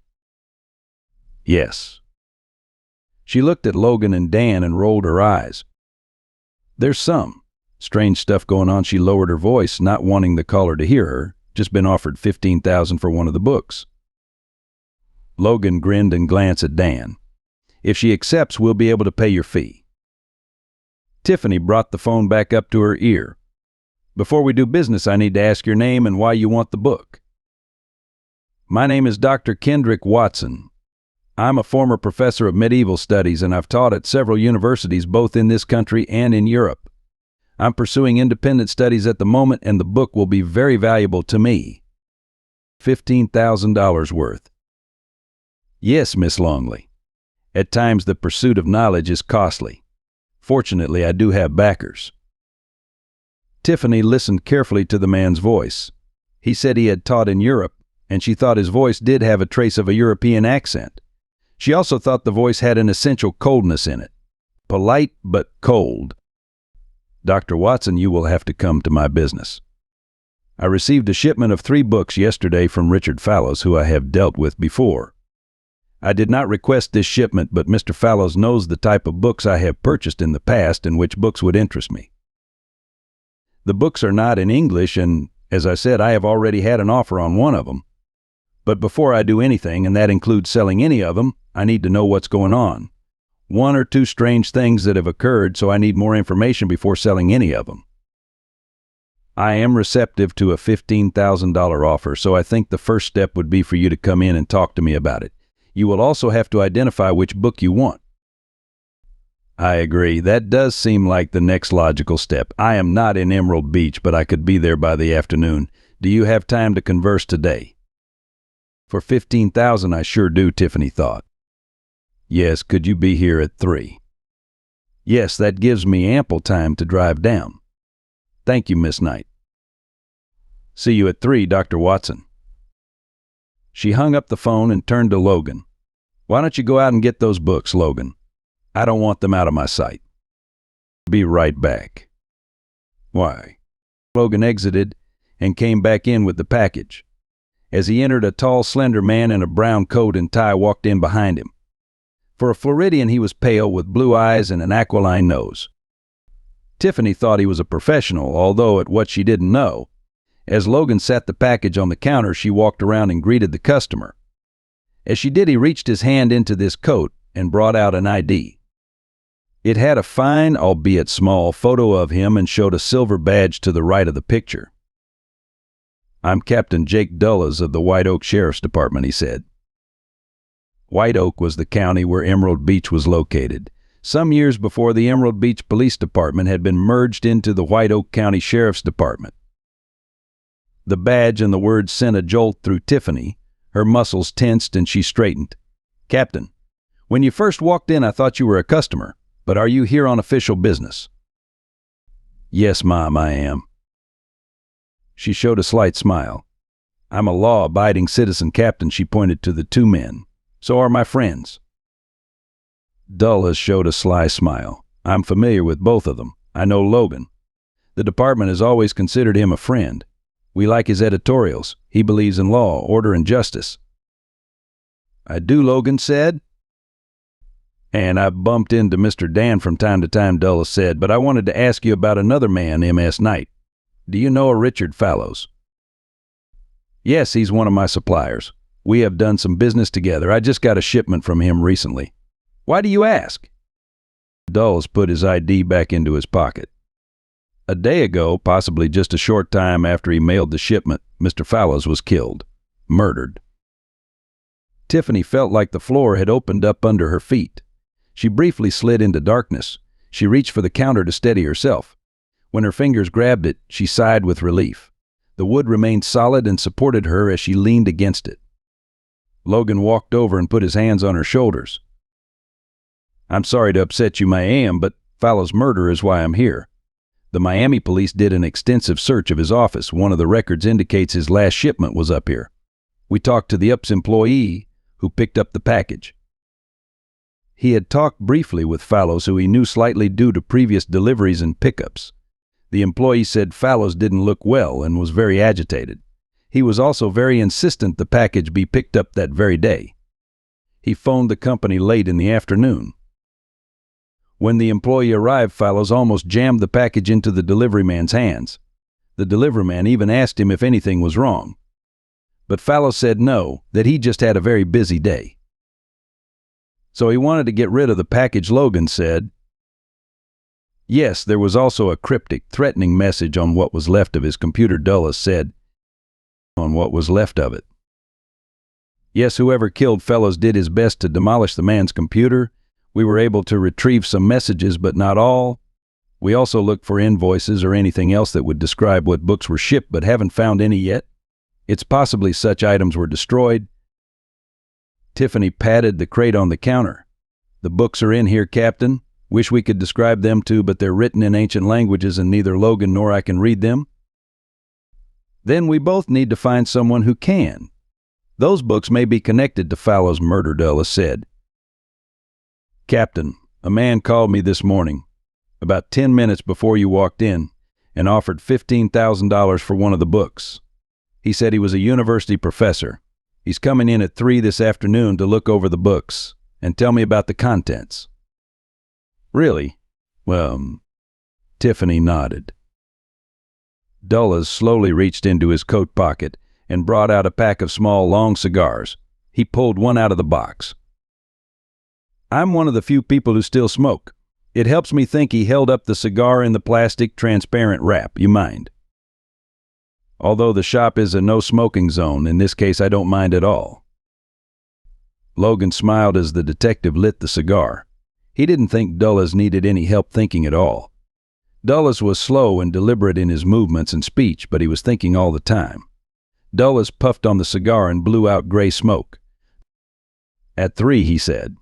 Yes. She looked at Logan and Dan and rolled her eyes. There's some strange stuff going on. She lowered her voice, not wanting the caller to hear her. Just been offered $15,000 for one of the books. Logan grinned and glanced at Dan. If she accepts, we'll be able to pay your fee. Tiffany brought the phone back up to her ear. Before we do business, I need to ask your name and why you want the book. My name is Dr. Kendrick Watson. I'm a former professor of medieval studies, and I've taught at several universities both in this country and in Europe. I'm pursuing independent studies at the moment, and the book will be very valuable to me. $15,000 worth. Yes, Miss Longley. At times the pursuit of knowledge is costly. Fortunately, I do have backers. Tiffany listened carefully to the man's voice. He said he had taught in Europe, and she thought his voice did have a trace of a European accent. She also thought the voice had an essential coldness in it. Polite, but cold. Dr. Watson, you will have to come to my business. I received a shipment of 3 books yesterday from Richard Fallows, who I have dealt with before. I did not request this shipment, but Mr. Fallows knows the type of books I have purchased in the past and which books would interest me. The books are not in English, and, as I said, I have already had an offer on one of them. But before I do anything, and that includes selling any of them, I need to know what's going on. 1 or 2 strange things that have occurred, so I need more information before selling any of them. I am receptive to a $15,000 offer, so I think the first step would be for you to come in and talk to me about it. You will also have to identify which book you want. I agree. That does seem like the next logical step. I am not in Emerald Beach, but I could be there by the afternoon. Do you have time to converse today? For $15,000, I sure do, Tiffany thought. Yes, could you be here at 3? Yes, that gives me ample time to drive down. Thank you, Miss Knight. See you at 3, Dr. Watson. She hung up the phone and turned to Logan. Why don't you go out and get those books, Logan? I don't want them out of my sight. Be right back. Why? Logan exited and came back in with the package. As he entered, a tall, slender man in a brown coat and tie walked in behind him. For a Floridian, he was pale, with blue eyes and an aquiline nose. Tiffany thought he was a professional, although at what she didn't know. As Logan set the package on the counter, she walked around and greeted the customer. As she did, he reached his hand into this coat and brought out an ID. It had a fine, albeit small, photo of him and showed a silver badge to the right of the picture. I'm Captain Jake Dulles of the White Oak Sheriff's Department, he said. White Oak was the county where Emerald Beach was located. Some years before, the Emerald Beach Police Department had been merged into the White Oak County Sheriff's Department. The badge and the words sent a jolt through Tiffany. Her muscles tensed and she straightened. Captain, When you first walked in, I thought you were a customer, but are you here on official business? Yes, Mom, I am. She showed a slight smile. I'm a law-abiding citizen, Captain. She pointed to the two men. So are my friends. Dulles showed a sly smile. I'm familiar with both of them. I know Logan. The department has always considered him a friend. We like his editorials. He believes in law, order, and justice. I do, Logan said. And I've bumped into Mr. Dan from time to time, Dulles said, but I wanted to ask you about another man, M.S. Knight. Do you know a Richard Fallows? Yes, he's one of my suppliers. We have done some business together. I just got a shipment from him recently. Why do you ask? Dulles put his ID back into his pocket. A day ago, possibly just a short time after he mailed the shipment, Mr. Fallows was killed. Murdered. Tiffany felt like the floor had opened up under her feet. She briefly slid into darkness. She reached for the counter to steady herself. When her fingers grabbed it, she sighed with relief. The wood remained solid and supported her as she leaned against it. Logan walked over and put his hands on her shoulders. I'm sorry to upset you, ma'am, but Fallows' murder is why I'm here. The Miami police did an extensive search of his office. One of the records indicates his last shipment was up here. We talked to the UPS employee who picked up the package. He had talked briefly with Fallows, who he knew slightly due to previous deliveries and pickups. The employee said Fallows didn't look well and was very agitated. He was also very insistent the package be picked up that very day. He phoned the company late in the afternoon. When the employee arrived, Fallows almost jammed the package into the delivery man's hands. The delivery man even asked him if anything was wrong. But Fallows said no, that he just had a very busy day. So he wanted to get rid of the package, Logan said. Yes, there was also a cryptic, threatening message on what was left of his computer, Dulles said. On what was left of it. Yes, whoever killed Fallows did his best to demolish the man's computer. We were able to retrieve some messages, but not all. We also looked for invoices or anything else that would describe what books were shipped, but haven't found any yet. It's possibly such items were destroyed. Tiffany patted the crate on the counter. The books are in here, Captain. Wish we could describe them too, but they're written in ancient languages and neither Logan nor I can read them. Then we both need to find someone who can. Those books may be connected to Fallows' murder, Dulles said. Captain, a man called me this morning, about 10 minutes before you walked in, and offered $15,000 for one of the books. He said he was a university professor. He's coming in at 3 this afternoon to look over the books and tell me about the contents. Really? Well, Tiffany nodded. Dulles slowly reached into his coat pocket and brought out a pack of small, long cigars. He pulled one out of the box. I'm one of the few people who still smoke. It helps me think he held up the cigar in the plastic, transparent wrap. You mind? Although the shop is a no-smoking zone, in this case I don't mind at all. Logan smiled as the detective lit the cigar. He didn't think Dulles needed any help thinking at all. Dulles was slow and deliberate in his movements and speech, but he was thinking all the time. Dulles puffed on the cigar and blew out gray smoke. At 3, he said.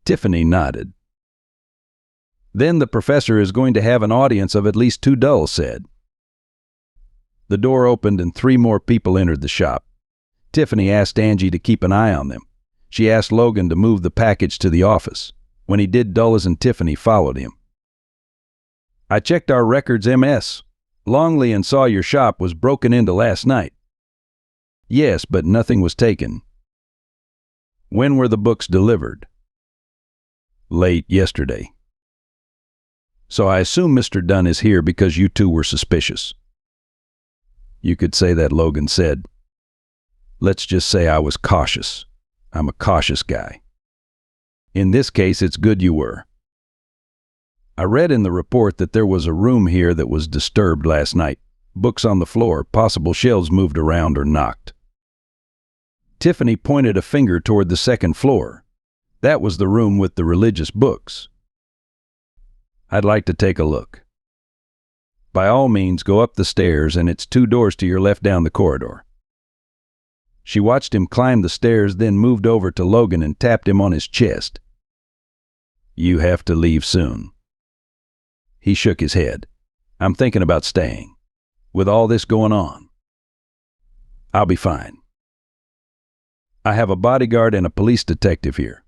Tiffany nodded. Then the professor is going to have an audience of at least 2, Dulles said. The door opened and 3 more people entered the shop. Tiffany asked Angie to keep an eye on them. She asked Logan to move the package to the office. When he did, Dulles and Tiffany followed him. I checked our records, MS. Longley and saw your shop was broken into last night. Yes, but nothing was taken. When were the books delivered? Late yesterday. So I assume Mr. Dunn is here because you 2 were suspicious. You could say that, Logan said. Let's just say I was cautious. I'm a cautious guy. In this case, it's good you were. I read in the report that there was a room here that was disturbed last night. Books on the floor, possible shelves moved around or knocked. Tiffany pointed a finger toward the 2nd floor. That was the room with the religious books. I'd like to take a look. By all means, go up the stairs, and it's 2 doors to your left down the corridor. She watched him climb the stairs, then moved over to Logan and tapped him on his chest. "You have to leave soon." He shook his head. "I'm thinking about staying. With all this going on, I'll be fine. I have a bodyguard and a police detective here.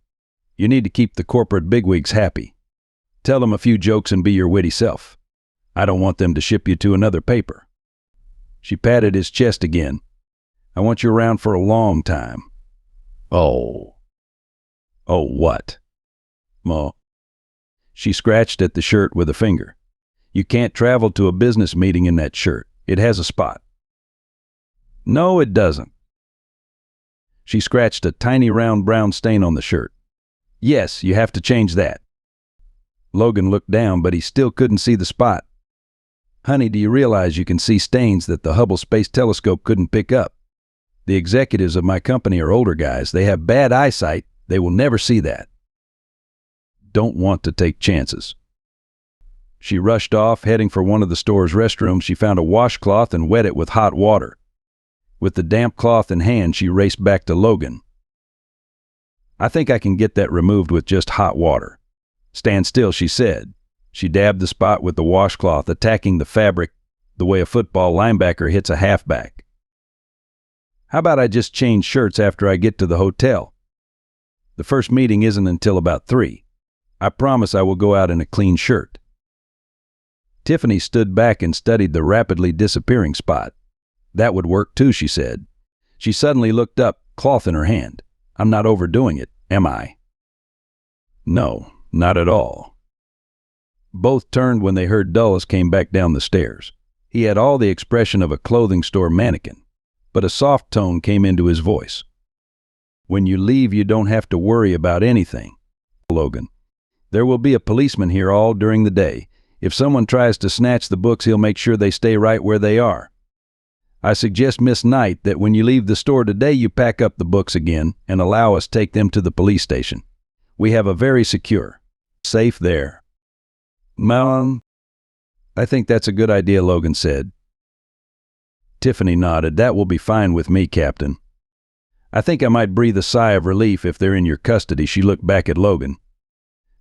You need to keep the corporate bigwigs happy. Tell them a few jokes and be your witty self. I don't want them to ship you to another paper." She patted his chest again. "I want you around for a long time." "Oh." "Oh, what?" "Ma." She scratched at the shirt with a finger. "You can't travel to a business meeting in that shirt. It has a spot." "No, it doesn't." She scratched a tiny round brown stain on the shirt. "Yes, you have to change that." Logan looked down, but he still couldn't see the spot. "Honey, do you realize you can see stains that the Hubble Space Telescope couldn't pick up? The executives of my company are older guys. They have bad eyesight. They will never see that." "Don't want to take chances." She rushed off, heading for one of the store's restrooms. She found a washcloth and wet it with hot water. With the damp cloth in hand, she raced back to Logan. "I think I can get that removed with just hot water." "Stand still," she said. She dabbed the spot with the washcloth, attacking the fabric the way a football linebacker hits a halfback. "How about I just change shirts after I get to the hotel? The first meeting isn't until about 3. I promise I will go out in a clean shirt." Tiffany stood back and studied the rapidly disappearing spot. "That would work too," she said. She suddenly looked up, cloth in her hand. "I'm not overdoing it, am I?" "No, not at all." Both turned when they heard Dulles came back down the stairs. He had all the expression of a clothing store mannequin, but a soft tone came into his voice. "When you leave, you don't have to worry about anything, Logan. There will be a policeman here all during the day. If someone tries to snatch the books, he'll make sure they stay right where they are. I suggest, Miss Knight, that when you leave the store today, you pack up the books again and allow us take them to the police station. We have a very secure safe there." "Mom, I think that's a good idea," Logan said. Tiffany nodded. "That will be fine with me, Captain. I think I might breathe a sigh of relief if they're in your custody." She looked back at Logan.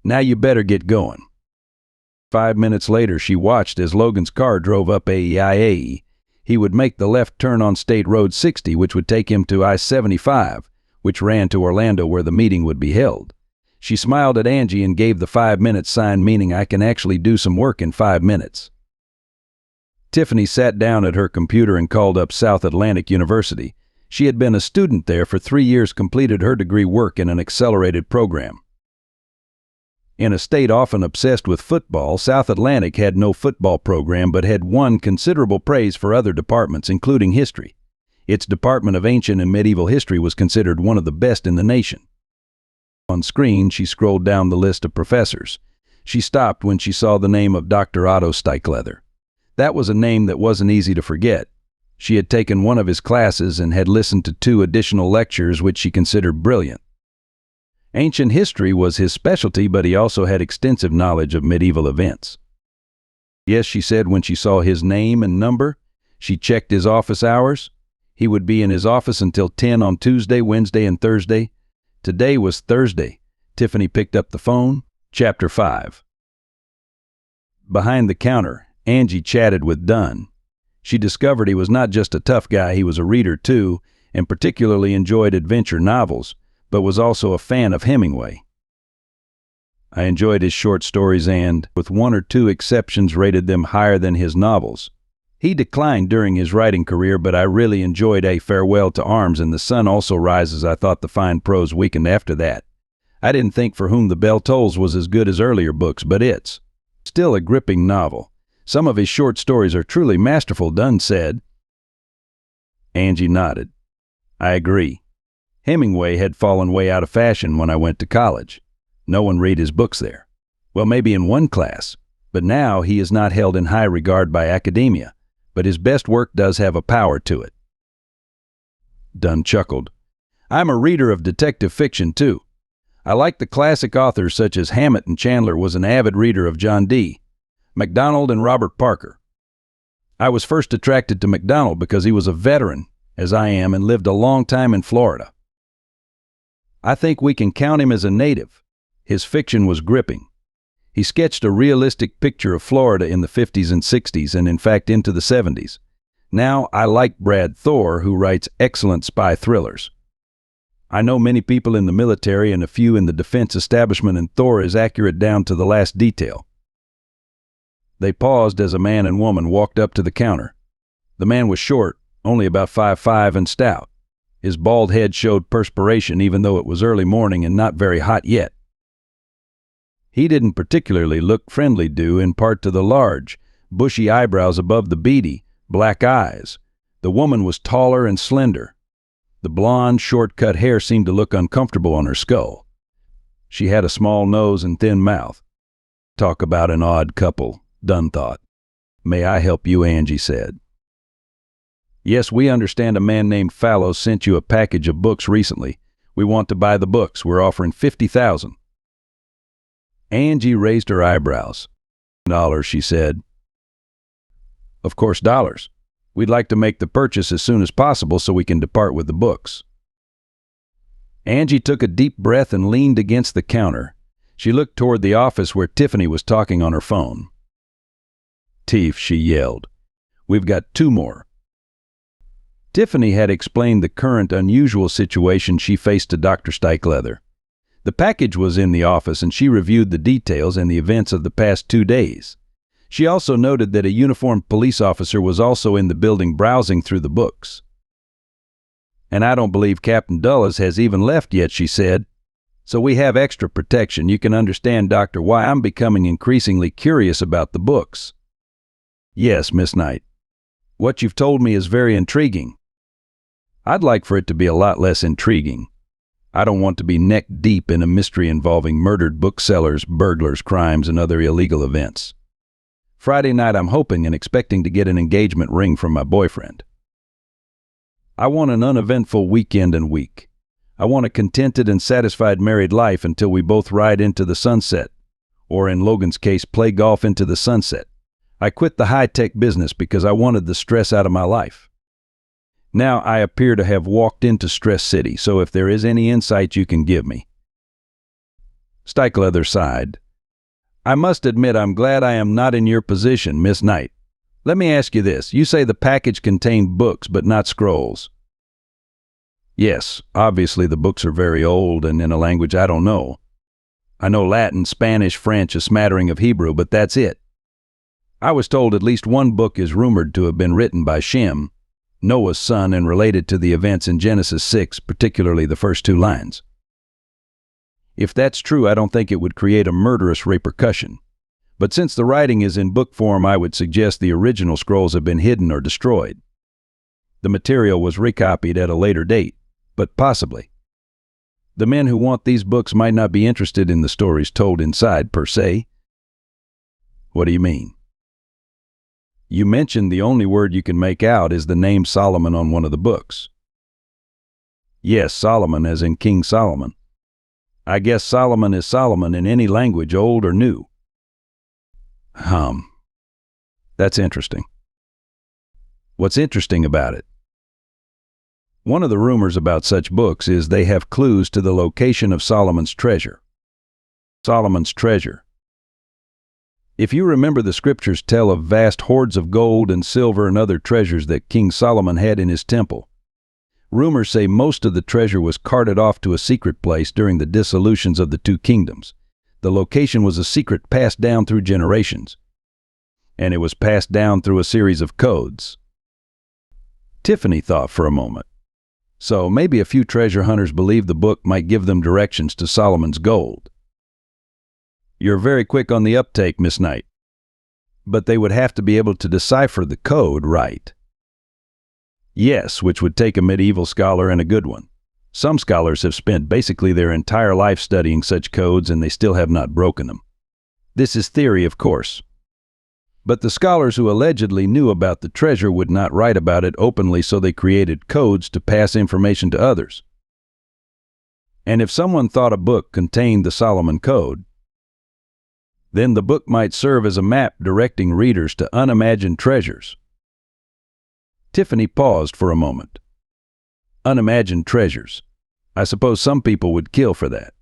"Now you better get going." 5 minutes later, she watched as Logan's car drove up AEIA. He would make the left turn on State Road 60, which would take him to I-75, which ran to Orlando where the meeting would be held. She smiled at Angie and gave the 5-minute sign, meaning I can actually do some work in 5 minutes. Tiffany sat down at her computer and called up South Atlantic University. She had been a student there for 3 years, completed her degree work in an accelerated program. In a state often obsessed with football, South Atlantic had no football program but had won considerable praise for other departments, including history. Its Department of Ancient and Medieval History was considered one of the best in the nation. On screen, she scrolled down the list of professors. She stopped when she saw the name of Dr. Otto Steichleather. That was a name that wasn't easy to forget. She had taken one of his classes and had listened to 2 additional lectures which she considered brilliant. Ancient history was his specialty, but he also had extensive knowledge of medieval events. "Yes," she said when she saw his name and number. She checked his office hours. He would be in his office until 10 on Tuesday, Wednesday, and Thursday. Today was Thursday. Tiffany picked up the phone. Chapter 5. Behind the counter, Angie chatted with Dunn. She discovered he was not just a tough guy, he was a reader too, and particularly enjoyed adventure novels, but was also a fan of Hemingway. "I enjoyed his short stories and, with 1 or 2 exceptions, rated them higher than his novels. He declined during his writing career, but I really enjoyed A Farewell to Arms and The Sun Also Rises. I thought the fine prose weakened after that. I didn't think For Whom the Bell Tolls was as good as earlier books, but it's still a gripping novel. Some of his short stories are truly masterful," Dunn said. Angie nodded. "I agree. Hemingway had fallen way out of fashion when I went to college. No one read his books there. Well, maybe in one class, but now he is not held in high regard by academia, but his best work does have a power to it." Dunn chuckled. "I'm a reader of detective fiction too. I like the classic authors such as Hammett, and Chandler was an avid reader of John D. MacDonald and Robert Parker. I was first attracted to MacDonald because he was a veteran as I am, and lived a long time in Florida. I think we can count him as a native. His fiction was gripping. He sketched a realistic picture of Florida in the 50s and 60s, and in fact into the 70s. Now I like Brad Thor, who writes excellent spy thrillers. I know many people in the military and a few in the defense establishment, and Thor is accurate down to the last detail. They paused as a man and woman walked up to the counter. The man was short, only about 5'5", and stout. His bald head showed perspiration even though it was early morning and not very hot yet. He didn't particularly look friendly due in part to the large, bushy eyebrows above the beady, black eyes. The woman was taller and slender. The blonde, short-cut hair seemed to look uncomfortable on her skull. She had a small nose and thin mouth. Talk about an odd couple, Dunn thought. "May I help you?" Angie said. "Yes, we understand a man named Fallows sent you a package of books recently. We want to buy the books. We're offering $50,000. Angie raised her eyebrows. "Dollars," she said. "Of course, dollars. We'd like to make the purchase as soon as possible so we can depart with the books." Angie took a deep breath and leaned against the counter. She looked toward the office where Tiffany was talking on her phone. "Tiff," she yelled. "We've got 2 more. Tiffany had explained the current unusual situation she faced to Dr. Stikelether. The package was in the office, and she reviewed the details and the events of the past 2 days. She also noted that a uniformed police officer was also in the building browsing through the books. "And I don't believe Captain Dulles has even left yet," she said. "So we have extra protection. You can understand, Doctor, why I'm becoming increasingly curious about the books." "Yes, Miss Knight. What you've told me is very intriguing. I'd like for it to be a lot less intriguing. I don't want to be neck deep in a mystery involving murdered booksellers, burglars, crimes, and other illegal events. Friday night I'm hoping and expecting to get an engagement ring from my boyfriend. I want an uneventful weekend and week. I want a contented and satisfied married life until we both ride into the sunset, or in Logan's case, play golf into the sunset. I quit the high-tech business because I wanted the stress out of my life. Now I appear to have walked into Stress City, so if there is any insight you can give me." Stikelether sighed. "I must admit I'm glad I am not in your position, Miss Knight. Let me ask you this. You say the package contained books but not scrolls." "Yes, obviously the books are very old and in a language I don't know. I know Latin, Spanish, French, a smattering of Hebrew, but that's it. I was told at least one book is rumored to have been written by Shem, Noah's son, and related to the events in Genesis 6, particularly the first 2 lines. If that's true, I don't think it would create a murderous repercussion. But since the writing is in book form, I would suggest the original scrolls have been hidden or destroyed. The material was recopied at a later date, but possibly. The men who want these books might not be interested in the stories told inside, per se." "What do you mean?" "You mentioned the only word you can make out is the name Solomon on one of the books." "Yes, Solomon as in King Solomon. I guess Solomon is Solomon in any language, old or new." That's interesting." "What's interesting about it?" "One of the rumors about such books is they have clues to the location of Solomon's treasure." "Solomon's treasure." "If you remember, the scriptures tell of vast hoards of gold and silver and other treasures that King Solomon had in his temple. Rumors say most of the treasure was carted off to a secret place during the dissolutions of the 2 kingdoms. The location was a secret passed down through generations. And it was passed down through a series of codes." Tiffany thought for a moment. So maybe a few treasure hunters believe the book might give them directions to Solomon's gold. "You're very quick on the uptake, Miss Knight. But they would have to be able to decipher the code, right?" "Yes, which would take a medieval scholar and a good one. Some scholars have spent basically their entire life studying such codes, and they still have not broken them. This is theory, of course. But the scholars who allegedly knew about the treasure would not write about it openly, so they created codes to pass information to others. And if someone thought a book contained the Solomon Code, then the book might serve as a map directing readers to unimagined treasures." Tiffany paused for a moment. Unimagined treasures. I suppose some people would kill for that.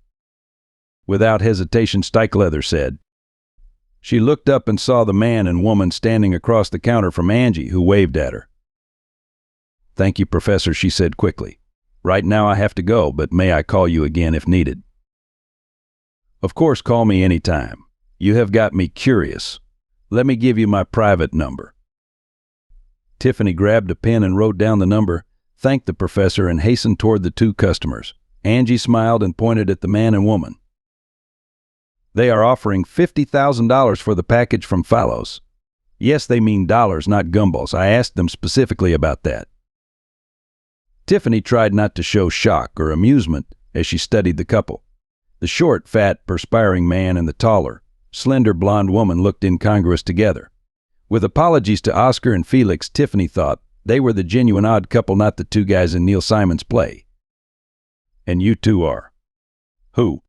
Without hesitation, Stikelether said. She looked up and saw the man and woman standing across the counter from Angie, who waved at her. Thank you, Professor, she said quickly. Right now I have to go, but may I call you again if needed? Of course, call me any time. You have got me curious. Let me give you my private number. Tiffany grabbed a pen and wrote down the number, thanked the professor, and hastened toward the two customers. Angie smiled and pointed at the man and woman. They are offering $50,000 for the package from Phalos. Yes, they mean dollars, not gumballs. I asked them specifically about that. Tiffany tried not to show shock or amusement as she studied the couple. The short, fat, perspiring man and the taller, slender blonde woman looked incongruous together. With apologies to Oscar and Felix, Tiffany thought they were the genuine odd couple, not the two guys in Neil Simon's play. And you two are? Who?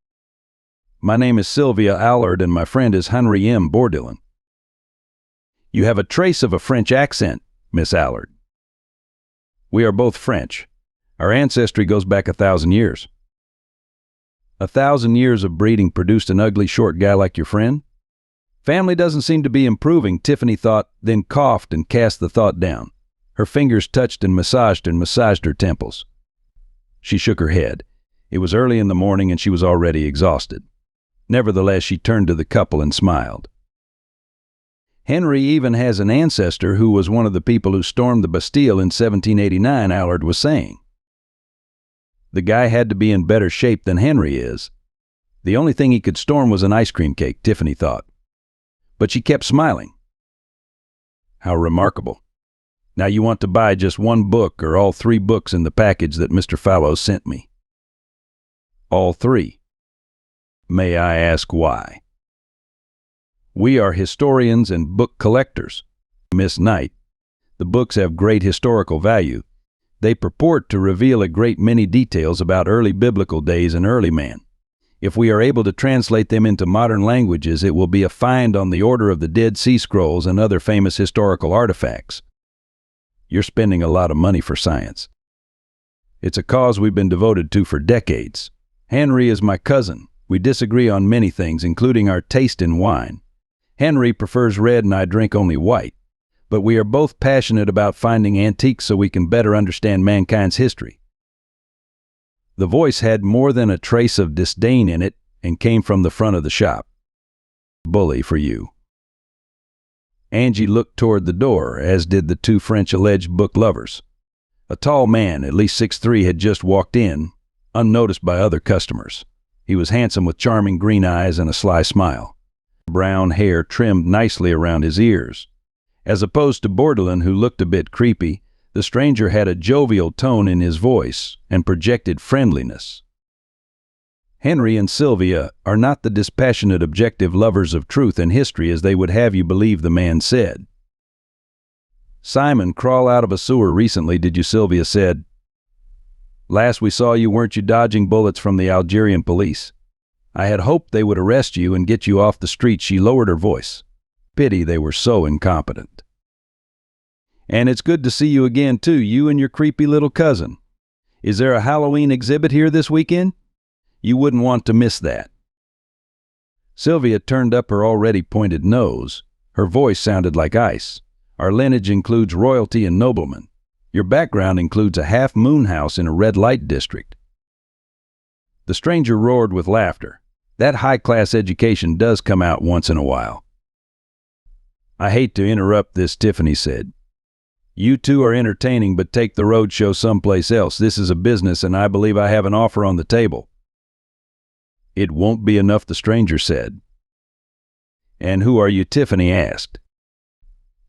My name is Sylvia Allard and my friend is Henry M. Bourdillon. You have a trace of a French accent, Miss Allard. We are both French. Our ancestry goes back 1,000 years. 1,000 years of breeding produced an ugly short guy like your friend? Family doesn't seem to be improving, Tiffany thought, then coughed and cast the thought down. Her fingers touched and massaged her temples. She shook her head. It was early in the morning and she was already exhausted. Nevertheless, she turned to the couple and smiled. Henry even has an ancestor who was one of the people who stormed the Bastille in 1789, Allard was saying. The guy had to be in better shape than Henry is. The only thing he could storm was an ice cream cake, Tiffany thought. But she kept smiling. How remarkable. Now you want to buy just one book or all 3 books in the package that Mr. Phalos sent me? All 3. May I ask why? We are historians and book collectors, Miss Knight. The books have great historical value. They purport to reveal a great many details about early biblical days and early man. If we are able to translate them into modern languages, it will be a find on the order of the Dead Sea Scrolls and other famous historical artifacts. You're spending a lot of money for science. It's a cause we've been devoted to for decades. Henry is my cousin. We disagree on many things, including our taste in wine. Henry prefers red and I drink only white. But we are both passionate about finding antiques so we can better understand mankind's history. The voice had more than a trace of disdain in it and came from the front of the shop. Bully for you. Angie looked toward the door, as did the 2 French alleged book lovers. A tall man, at least 6'3", had just walked in, unnoticed by other customers. He was handsome with charming green eyes and a sly smile. Brown hair trimmed nicely around his ears. As opposed to Bourdillon, who looked a bit creepy, the stranger had a jovial tone in his voice and projected friendliness. Henry and Sylvia are not the dispassionate, objective lovers of truth and history as they would have you believe, the man said. Simon crawl out of a sewer recently, did you? Sylvia said. Last we saw you, weren't you dodging bullets from the Algerian police? I had hoped they would arrest you and get you off the street. She lowered her voice. Pity they were so incompetent. And it's good to see you again, too, you and your creepy little cousin. Is there a Halloween exhibit here this weekend? You wouldn't want to miss that. Sylvia turned up her already pointed nose. Her voice sounded like ice. Our lineage includes royalty and noblemen. Your background includes a half-moon house in a red light district. The stranger roared with laughter. That high-class education does come out once in a while. I hate to interrupt this, Tiffany said. You two are entertaining, but take the roadshow someplace else. This is a business, and I believe I have an offer on the table. It won't be enough, the stranger said. And who are you? Tiffany asked.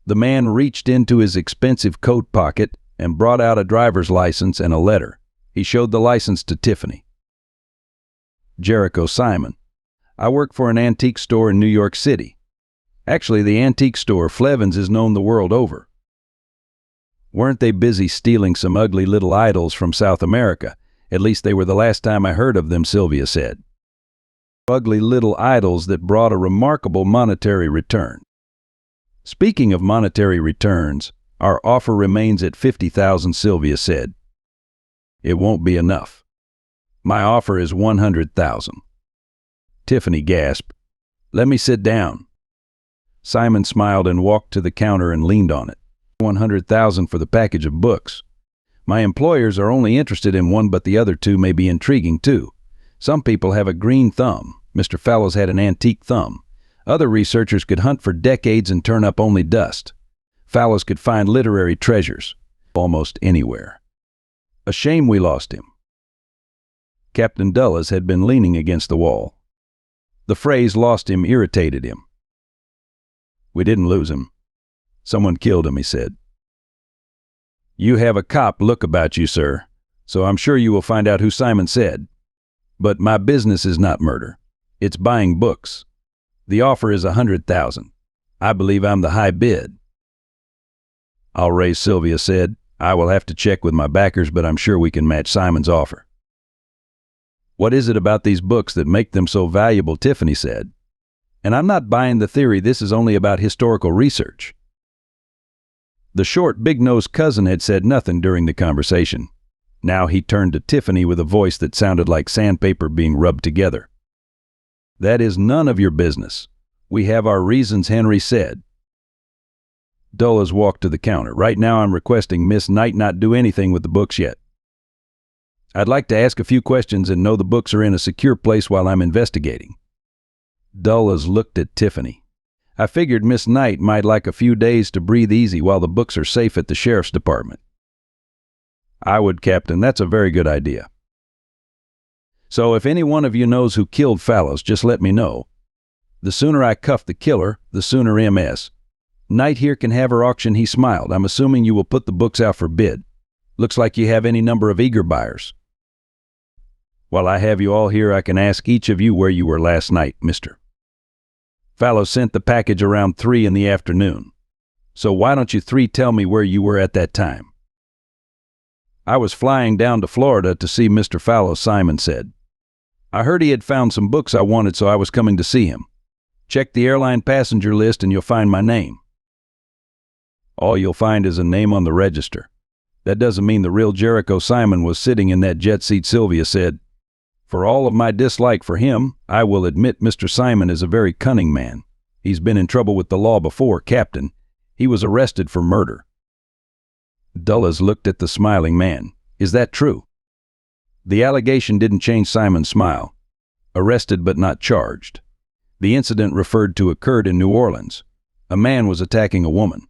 The man reached into his expensive coat pocket and brought out a driver's license and a letter. He showed the license to Tiffany. Jericho Simon. I work for an antique store in New York City. Actually, the antique store, Flevin's, is known the world over. Weren't they busy stealing some ugly little idols from South America? At least they were the last time I heard of them, Sylvia said. Ugly little idols that brought a remarkable monetary return. Speaking of monetary returns, our offer remains at $50,000, Sylvia said. It won't be enough. My offer is $100,000. Tiffany gasped. Let me sit down. Simon smiled and walked to the counter and leaned on it. $100,000 for the package of books. My employers are only interested in one, but the other two may be intriguing too. Some people have a green thumb. Mr. Fallows had an antique thumb. Other researchers could hunt for decades and turn up only dust. Fallows could find literary treasures almost anywhere. A shame we lost him. Captain Dulles had been leaning against the wall. The phrase "lost him" irritated him. We didn't lose him. Someone killed him, he said. You have a cop look about you, sir, so I'm sure you will find out who Simon said. But my business is not murder. It's buying books. The offer is $100,000. I believe I'm the high bid. I'll raise, Sylvia said. I will have to check with my backers, but I'm sure we can match Simon's offer. What is it about these books that make them so valuable? Tiffany said. And I'm not buying the theory this is only about historical research. The short, big-nosed cousin had said nothing during the conversation. Now he turned to Tiffany with a voice that sounded like sandpaper being rubbed together. That is none of your business. We have our reasons, Henry said. Dulles walked to the counter. Right now I'm requesting Miss Knight not do anything with the books yet. I'd like to ask a few questions and know the books are in a secure place while I'm investigating. Dulles looked at Tiffany. I figured Miss Knight might like a few days to breathe easy while the books are safe at the sheriff's department. I would, Captain. That's a very good idea. So if any one of you knows who killed Fallows, just let me know. The sooner I cuff the killer, the sooner MS. Knight here can have her auction. He smiled. I'm assuming you will put the books out for bid. Looks like you have any number of eager buyers. While I have you all here, I can ask each of you where you were last night, Mr. Fallows sent the package around 3 in the afternoon. So why don't you three tell me where you were at that time? I was flying down to Florida to see Mr. Fallows, Simon said. I heard he had found some books I wanted, so I was coming to see him. Check the airline passenger list and you'll find my name. All you'll find is a name on the register. That doesn't mean the real Jericho Simon was sitting in that jet seat, Sylvia said. For all of my dislike for him, I will admit Mr. Simon is a very cunning man. He's been in trouble with the law before, Captain. He was arrested for murder. Dulles looked at the smiling man. Is that true? The allegation didn't change Simon's smile. Arrested but not charged. The incident referred to occurred in New Orleans. A man was attacking a woman.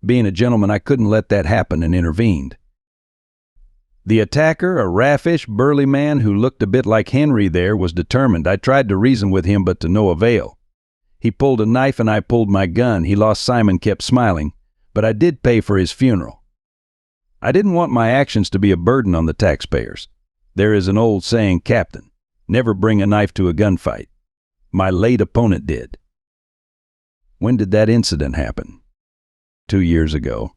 Being a gentleman, I couldn't let that happen and intervened. The attacker, a raffish, burly man who looked a bit like Henry there, was determined. I tried to reason with him, but to no avail. He pulled a knife and I pulled my gun. He lost. Simon kept smiling, but I did pay for his funeral. I didn't want my actions to be a burden on the taxpayers. There is an old saying, Captain, never bring a knife to a gunfight. My late opponent did. When did that incident happen? 2 years ago.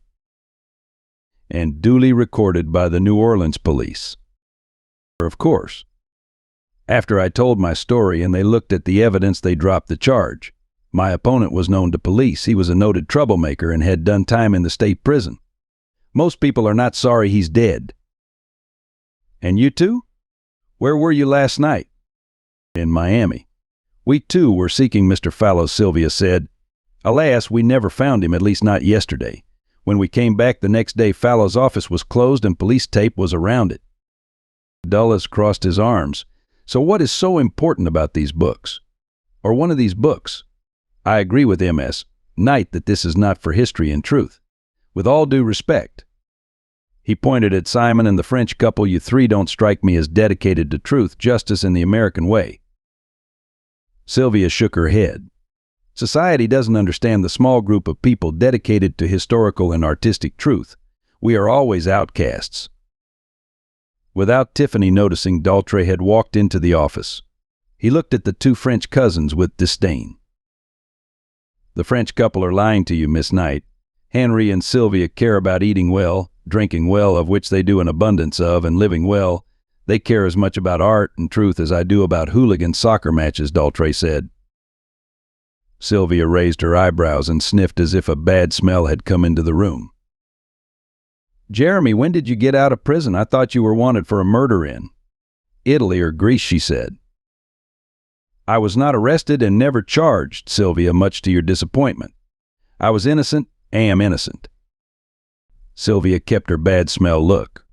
And duly recorded by the New Orleans police. Of course. After I told my story and they looked at the evidence, they dropped the charge. My opponent was known to police. He was a noted troublemaker and had done time in the state prison. Most people are not sorry he's dead. And you two? Where were you last night? In Miami. We too were seeking Mr. Fallows, Sylvia said. Alas, we never found him, at least not yesterday. When we came back the next day, Fallows' office was closed and police tape was around it. Dulles crossed his arms. So what is so important about these books? Or one of these books? I agree with MS. Knight that this is not for history and truth. With all due respect. He pointed at Simon and the French couple. You three don't strike me as dedicated to truth, justice, and the American way. Sylvia shook her head. Society doesn't understand the small group of people dedicated to historical and artistic truth. We are always outcasts. Without Tiffany noticing, Daltrey had walked into the office. He looked at the two French cousins with disdain. The French couple are lying to you, Miss Knight. Henry and Sylvia care about eating well, drinking well, of which they do an abundance of, and living well. They care as much about art and truth as I do about hooligan soccer matches, Daltrey said. Sylvia raised her eyebrows and sniffed as if a bad smell had come into the room. Jeremy, when did you get out of prison? I thought you were wanted for a murder in Italy or Greece, she said. I was not arrested and never charged, Sylvia, much to your disappointment. I was innocent, am innocent. Sylvia kept her bad smell look.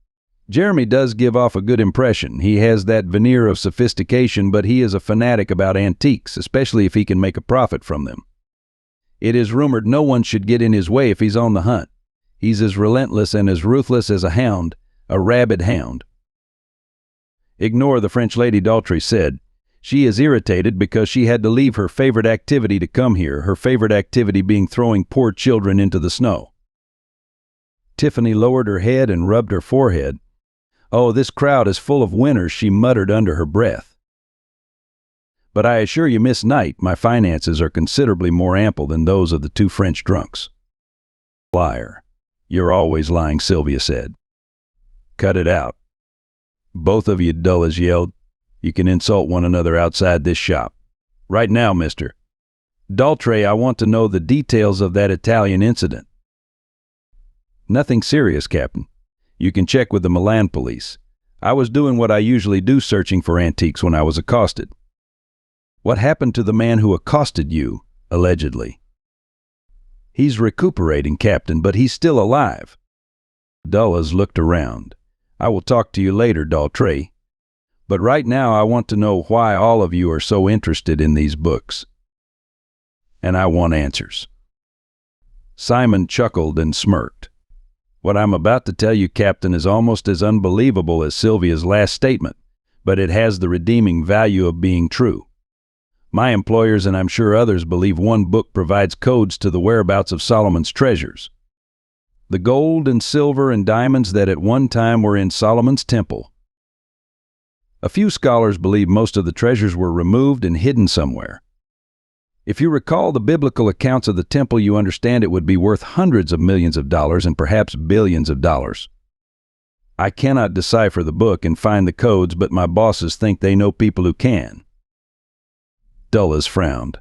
Jeremy does give off a good impression. He has that veneer of sophistication, but he is a fanatic about antiques, especially if he can make a profit from them. It is rumored no one should get in his way if he's on the hunt. He's as relentless and as ruthless as a hound, a rabid hound. Ignore the French lady, Daltrey said. She is irritated because she had to leave her favorite activity to come here, her favorite activity being throwing poor children into the snow. Tiffany lowered her head and rubbed her forehead. Oh, this crowd is full of winners, she muttered under her breath. But I assure you, Miss Knight, my finances are considerably more ample than those of the two French drunks. Liar. You're always lying, Sylvia said. Cut it out. Both of you, Dulles yelled. You can insult one another outside this shop. Right now, mister. Daltrey, I want to know the details of that Italian incident. Nothing serious, Captain. You can check with the Milan police. I was doing what I usually do, searching for antiques, when I was accosted. What happened to the man who accosted you, allegedly? He's recuperating, Captain, but he's still alive. Dulles looked around. I will talk to you later, Daltrey. But right now I want to know why all of you are so interested in these books. And I want answers. Simon chuckled and smirked. What I'm about to tell you, Captain, is almost as unbelievable as Sylvia's last statement, but it has the redeeming value of being true. My employers, and I'm sure others, believe one book provides codes to the whereabouts of Solomon's treasures. The gold and silver and diamonds that at one time were in Solomon's temple. A few scholars believe most of the treasures were removed and hidden somewhere. If you recall the biblical accounts of the temple, you understand it would be worth hundreds of millions of dollars and perhaps billions of dollars. I cannot decipher the book and find the codes, but my bosses think they know people who can. Dulles frowned.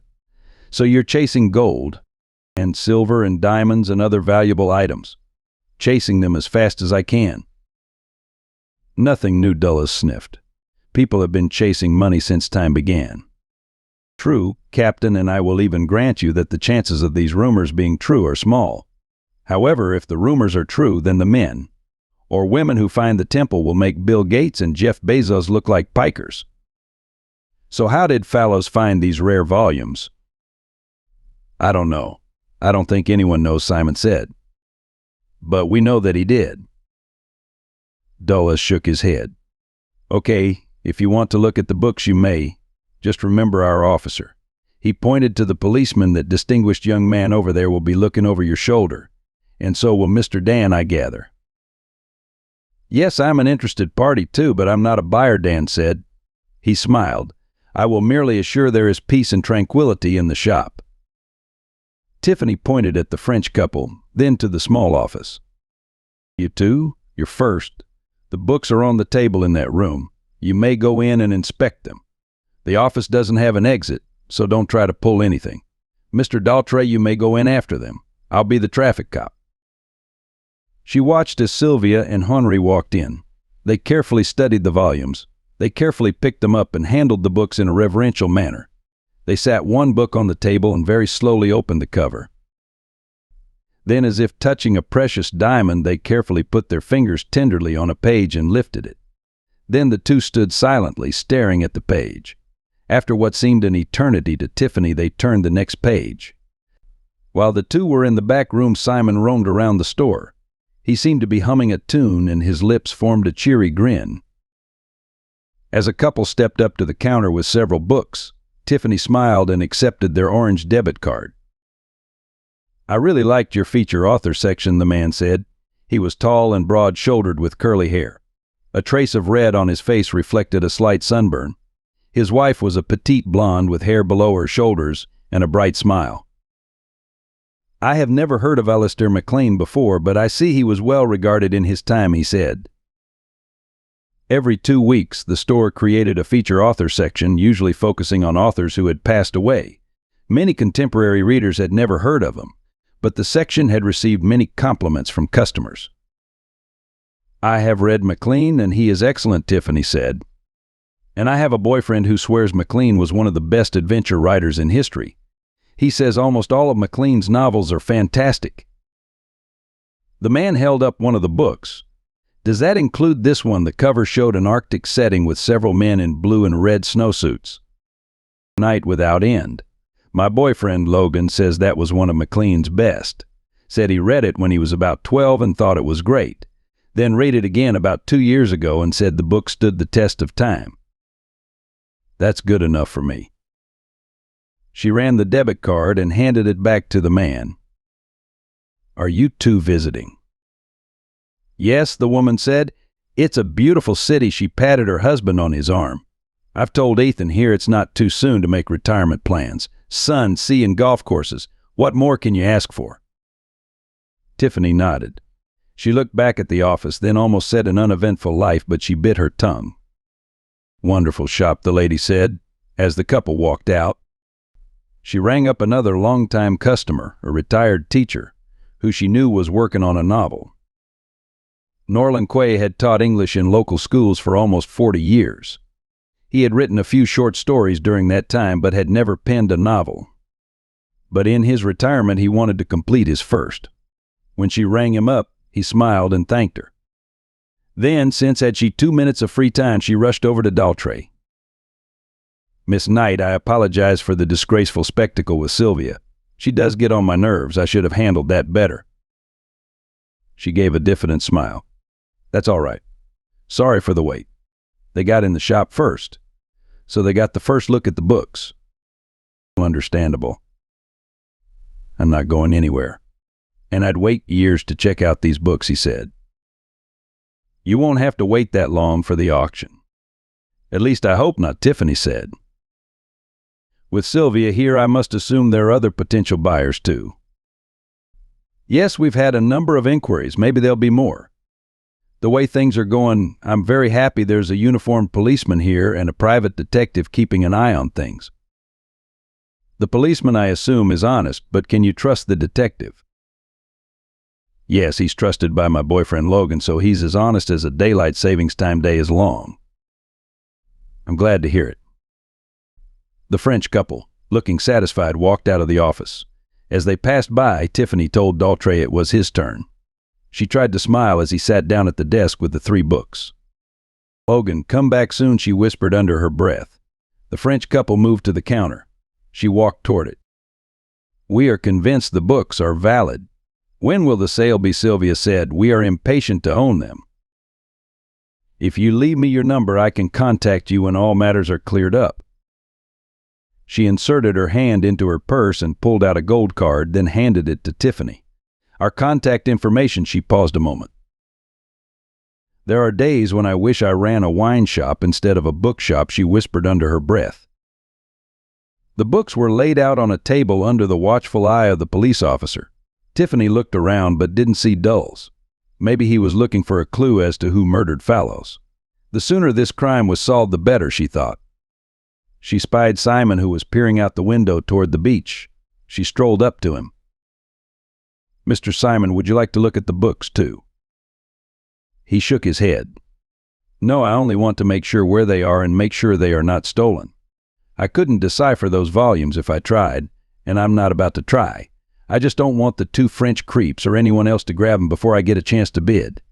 So you're chasing gold and silver and diamonds and other valuable items. Chasing them as fast as I can. Nothing new, Dulles sniffed. People have been chasing money since time began. True, Captain, and I will even grant you that the chances of these rumors being true are small. However, if the rumors are true, then the men, or women who find the temple will make Bill Gates and Jeff Bezos look like pikers. So how did Fallows find these rare volumes? I don't know. I don't think anyone knows, Simon said. But we know that he did. Dulles shook his head. Okay, if you want to look at the books, you may. Just remember our officer. He pointed to the policeman. That distinguished young man over there will be looking over your shoulder. And so will Mr. Dan, I gather. Yes, I'm an interested party too, but I'm not a buyer, Dan said. He smiled. I will merely assure there is peace and tranquility in the shop. Tiffany pointed at the French couple, then to the small office. You two, you're first. The books are on the table in that room. You may go in and inspect them. The office doesn't have an exit, so don't try to pull anything. Mr. Daltrey, you may go in after them. I'll be the traffic cop. She watched as Sylvia and Henri walked in. They carefully studied the volumes. They carefully picked them up and handled the books in a reverential manner. They sat one book on the table and very slowly opened the cover. Then, as if touching a precious diamond, they carefully put their fingers tenderly on a page and lifted it. Then the two stood silently, staring at the page. After what seemed an eternity to Tiffany, they turned the next page. While the two were in the back room, Simon roamed around the store. He seemed to be humming a tune, and his lips formed a cheery grin. As a couple stepped up to the counter with several books, Tiffany smiled and accepted their orange debit card. I really liked your feature author section, the man said. He was tall and broad-shouldered with curly hair. A trace of red on his face reflected a slight sunburn. His wife was a petite blonde with hair below her shoulders and a bright smile. I have never heard of Alistair MacLean before, but I see he was well regarded in his time, he said. Every 2 weeks, the store created a feature author section, usually focusing on authors who had passed away. Many contemporary readers had never heard of him, but the section had received many compliments from customers. I have read McLean, and he is excellent, Tiffany said. And I have a boyfriend who swears McLean was one of the best adventure writers in history. He says almost all of McLean's novels are fantastic. The man held up one of the books. Does that include this one? The cover showed an Arctic setting with several men in blue and red snowsuits. Night without end. My boyfriend, Logan, says that was one of McLean's best. Said he read it when he was about 12 and thought it was great. Then read it again about 2 years ago and said the book stood the test of time. That's good enough for me. She ran the debit card and handed it back to the man. Are you two visiting? Yes, the woman said. It's a beautiful city. She patted her husband on his arm. I've told Ethan here it's not too soon to make retirement plans. Sun, sea, and golf courses. What more can you ask for? Tiffany nodded. She looked back at the office, then almost said an uneventful life, but she bit her tongue. Wonderful shop, the lady said, as the couple walked out. She rang up another long-time customer, a retired teacher, who she knew was working on a novel. Norland Quay had taught English in local schools for almost 40 years. He had written a few short stories during that time, but had never penned a novel. But in his retirement, he wanted to complete his first. When she rang him up, he smiled and thanked her. Then, since had she 2 minutes of free time, she rushed over to Daltrey. Miss Knight, I apologize for the disgraceful spectacle with Sylvia. She does get on my nerves. I should have handled that better. She gave a diffident smile. That's all right. Sorry for the wait. They got in the shop first, so they got the first look at the books. Understandable. I'm not going anywhere. And I'd wait years to check out these books, he said. You won't have to wait that long for the auction. At least I hope not, Tiffany said. With Sylvia here, I must assume there are other potential buyers too. Yes, we've had a number of inquiries. Maybe there'll be more. The way things are going, I'm very happy there's a uniformed policeman here and a private detective keeping an eye on things. The policeman, I assume, is honest, but can you trust the detective? Yes, he's trusted by my boyfriend Logan, so he's as honest as a daylight savings time day is long. I'm glad to hear it. The French couple, looking satisfied, walked out of the office. As they passed by, Tiffany told Daltrey it was his turn. She tried to smile as he sat down at the desk with the 3 books. Logan, come back soon, she whispered under her breath. The French couple moved to the counter. She walked toward it. We are convinced the books are valid. When will the sale be? Sylvia said. We are impatient to own them. If you leave me your number, I can contact you when all matters are cleared up. She inserted her hand into her purse and pulled out a gold card, then handed it to Tiffany. Our contact information. She paused a moment. There are days when I wish I ran a wine shop instead of a bookshop, she whispered under her breath. The books were laid out on a table under the watchful eye of the police officer. Tiffany looked around but didn't see Doyle's. Maybe he was looking for a clue as to who murdered Fallows. The sooner this crime was solved, the better, she thought. She spied Simon, who was peering out the window toward the beach. She strolled up to him. Mr. Simon, would you like to look at the books, too? He shook his head. No, I only want to make sure where they are and make sure they are not stolen. I couldn't decipher those volumes if I tried, and I'm not about to try. I just don't want the 2 French creeps or anyone else to grab them before I get a chance to bid.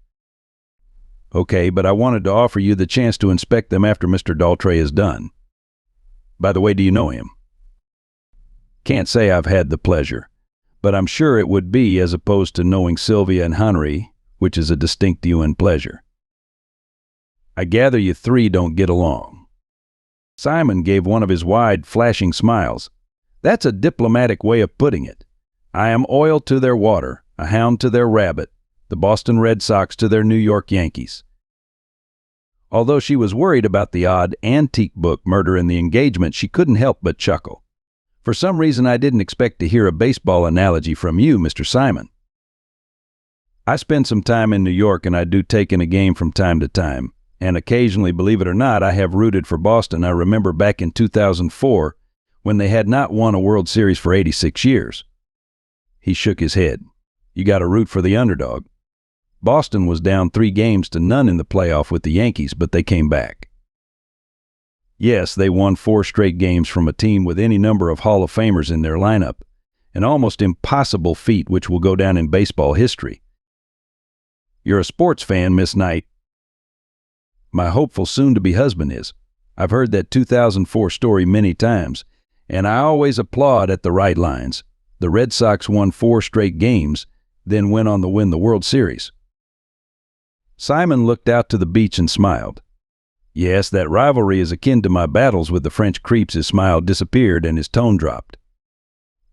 Okay, but I wanted to offer you the chance to inspect them after Mr. Daltrey is done. By the way, do you know him? Can't say I've had the pleasure, but I'm sure it would be as opposed to knowing Sylvia and Henry, which is a distinct UN pleasure. I gather you 3 don't get along. Simon gave one of his wide, flashing smiles. That's a diplomatic way of putting it. I am oil to their water, a hound to their rabbit, the Boston Red Sox to their New York Yankees. Although she was worried about the odd antique book murder in the engagement, she couldn't help but chuckle. For some reason, I didn't expect to hear a baseball analogy from you, Mr. Simon. I spend some time in New York, and I do take in a game from time to time. And occasionally, believe it or not, I have rooted for Boston. I remember back in 2004 when they had not won a World Series for 86 years. He shook his head. You got to root for the underdog. Boston was down 3-0 in the playoff with the Yankees, but they came back. Yes, they won 4 straight games from a team with any number of Hall of Famers in their lineup, an almost impossible feat which will go down in baseball history. You're a sports fan, Miss Knight. My hopeful soon-to-be husband is. I've heard that 2004 story many times, and I always applaud at the right lines. The Red Sox won 4 straight games, then went on to win the World Series. Simon looked out to the beach and smiled. Yes, that rivalry is akin to my battles with the French creeps. His smile disappeared and his tone dropped.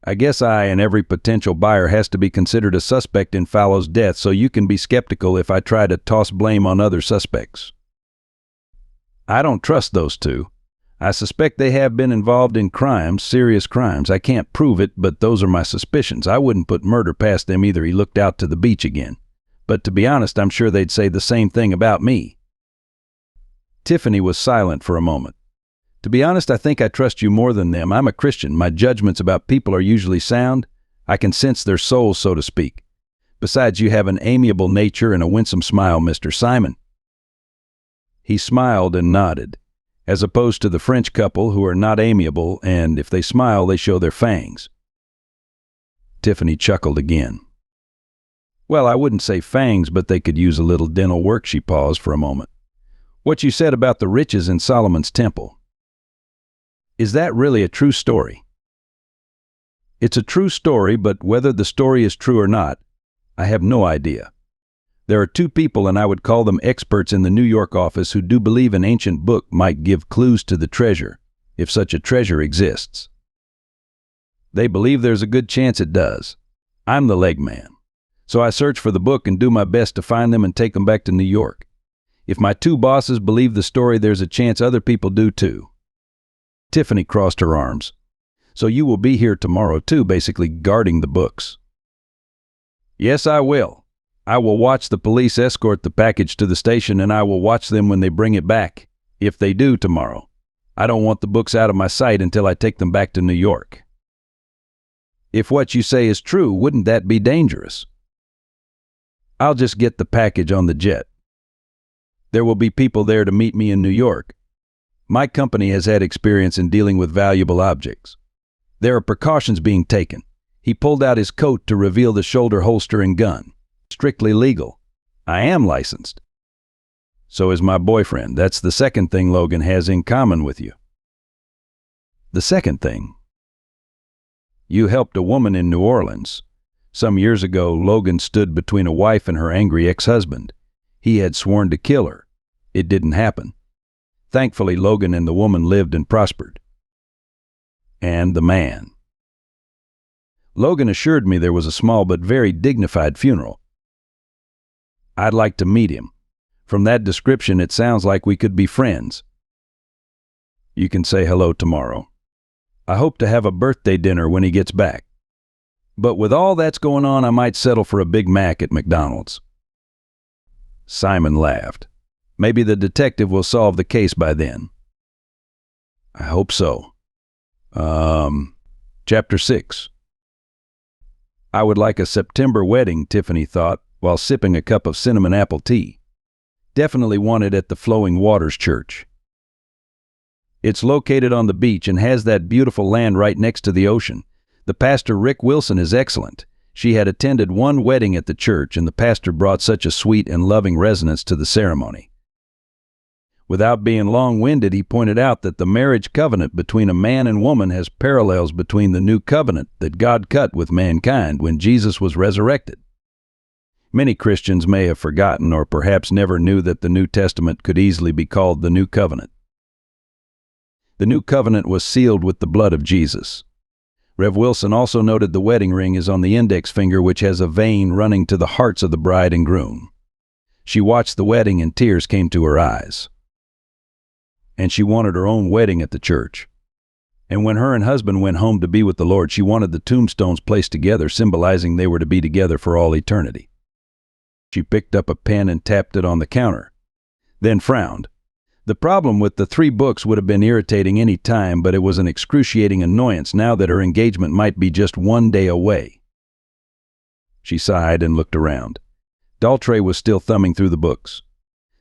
I guess I and every potential buyer has to be considered a suspect in Fallow's death, so you can be skeptical if I try to toss blame on other suspects. I don't trust those two. I suspect they have been involved in crimes, serious crimes. I can't prove it, but those are my suspicions. I wouldn't put murder past them either. He looked out to the beach again. But to be honest, I'm sure they'd say the same thing about me. Tiffany was silent for a moment. To be honest, I think I trust you more than them. I'm a Christian. My judgments about people are usually sound. I can sense their souls, so to speak. Besides, you have an amiable nature and a winsome smile, Mr. Simon. He smiled and nodded, as opposed to the French couple who are not amiable, and if they smile, they show their fangs. Tiffany chuckled again. Well, I wouldn't say fangs, but they could use a little dental work. She paused for a moment. What you said about the riches in Solomon's temple. Is that really a true story? It's a true story, but whether the story is true or not, I have no idea. There are 2 people, and I would call them experts in the New York office, who do believe an ancient book might give clues to the treasure, if such a treasure exists. They believe there's a good chance it does. I'm the leg man. So I search for the book and do my best to find them and take them back to New York. If my 2 bosses believe the story, there's a chance other people do too. Tiffany crossed her arms. So you will be here tomorrow too, basically guarding the books. Yes, I will. I will watch the police escort the package to the station, and I will watch them when they bring it back, if they do tomorrow. I don't want the books out of my sight until I take them back to New York. If what you say is true, wouldn't that be dangerous? I'll just get the package on the jet. There will be people there to meet me in New York. My company has had experience in dealing with valuable objects. There are precautions being taken. He pulled out his coat to reveal the shoulder holster and gun. Strictly legal. I am licensed. So is my boyfriend. That's the second thing Logan has in common with you. The second thing? You helped a woman in New Orleans. Some years ago, Logan stood between a wife and her angry ex-husband. He had sworn to kill her. It didn't happen. Thankfully, Logan and the woman lived and prospered. And the man. Logan assured me there was a small but very dignified funeral. I'd like to meet him. From that description, it sounds like we could be friends. You can say hello tomorrow. I hope to have a birthday dinner when he gets back. But with all that's going on, I might settle for a Big Mac at McDonald's. Simon laughed. Maybe the detective will solve the case by then. I hope so. Chapter 6. I would like a September wedding, Tiffany thought, while sipping a cup of cinnamon apple tea. Definitely want it at the Flowing Waters Church. It's located on the beach and has that beautiful land right next to the ocean. The pastor, Rick Wilson, is excellent. She had attended one wedding at the church, and the pastor brought such a sweet and loving resonance to the ceremony. Without being long-winded, he pointed out that the marriage covenant between a man and woman has parallels between the new covenant that God cut with mankind when Jesus was resurrected. Many Christians may have forgotten or perhaps never knew that the New Testament could easily be called the New Covenant. The New Covenant was sealed with the blood of Jesus. Rev Wilson also noted the wedding ring is on the index finger, which has a vein running to the hearts of the bride and groom. She watched the wedding and tears came to her eyes. And she wanted her own wedding at the church. And when her and husband went home to be with the Lord, she wanted the tombstones placed together, symbolizing they were to be together for all eternity. She picked up a pen and tapped it on the counter, then frowned. The problem with the 3 books would have been irritating any time, but it was an excruciating annoyance now that her engagement might be just one day away. She sighed and looked around. Daltrey was still thumbing through the books.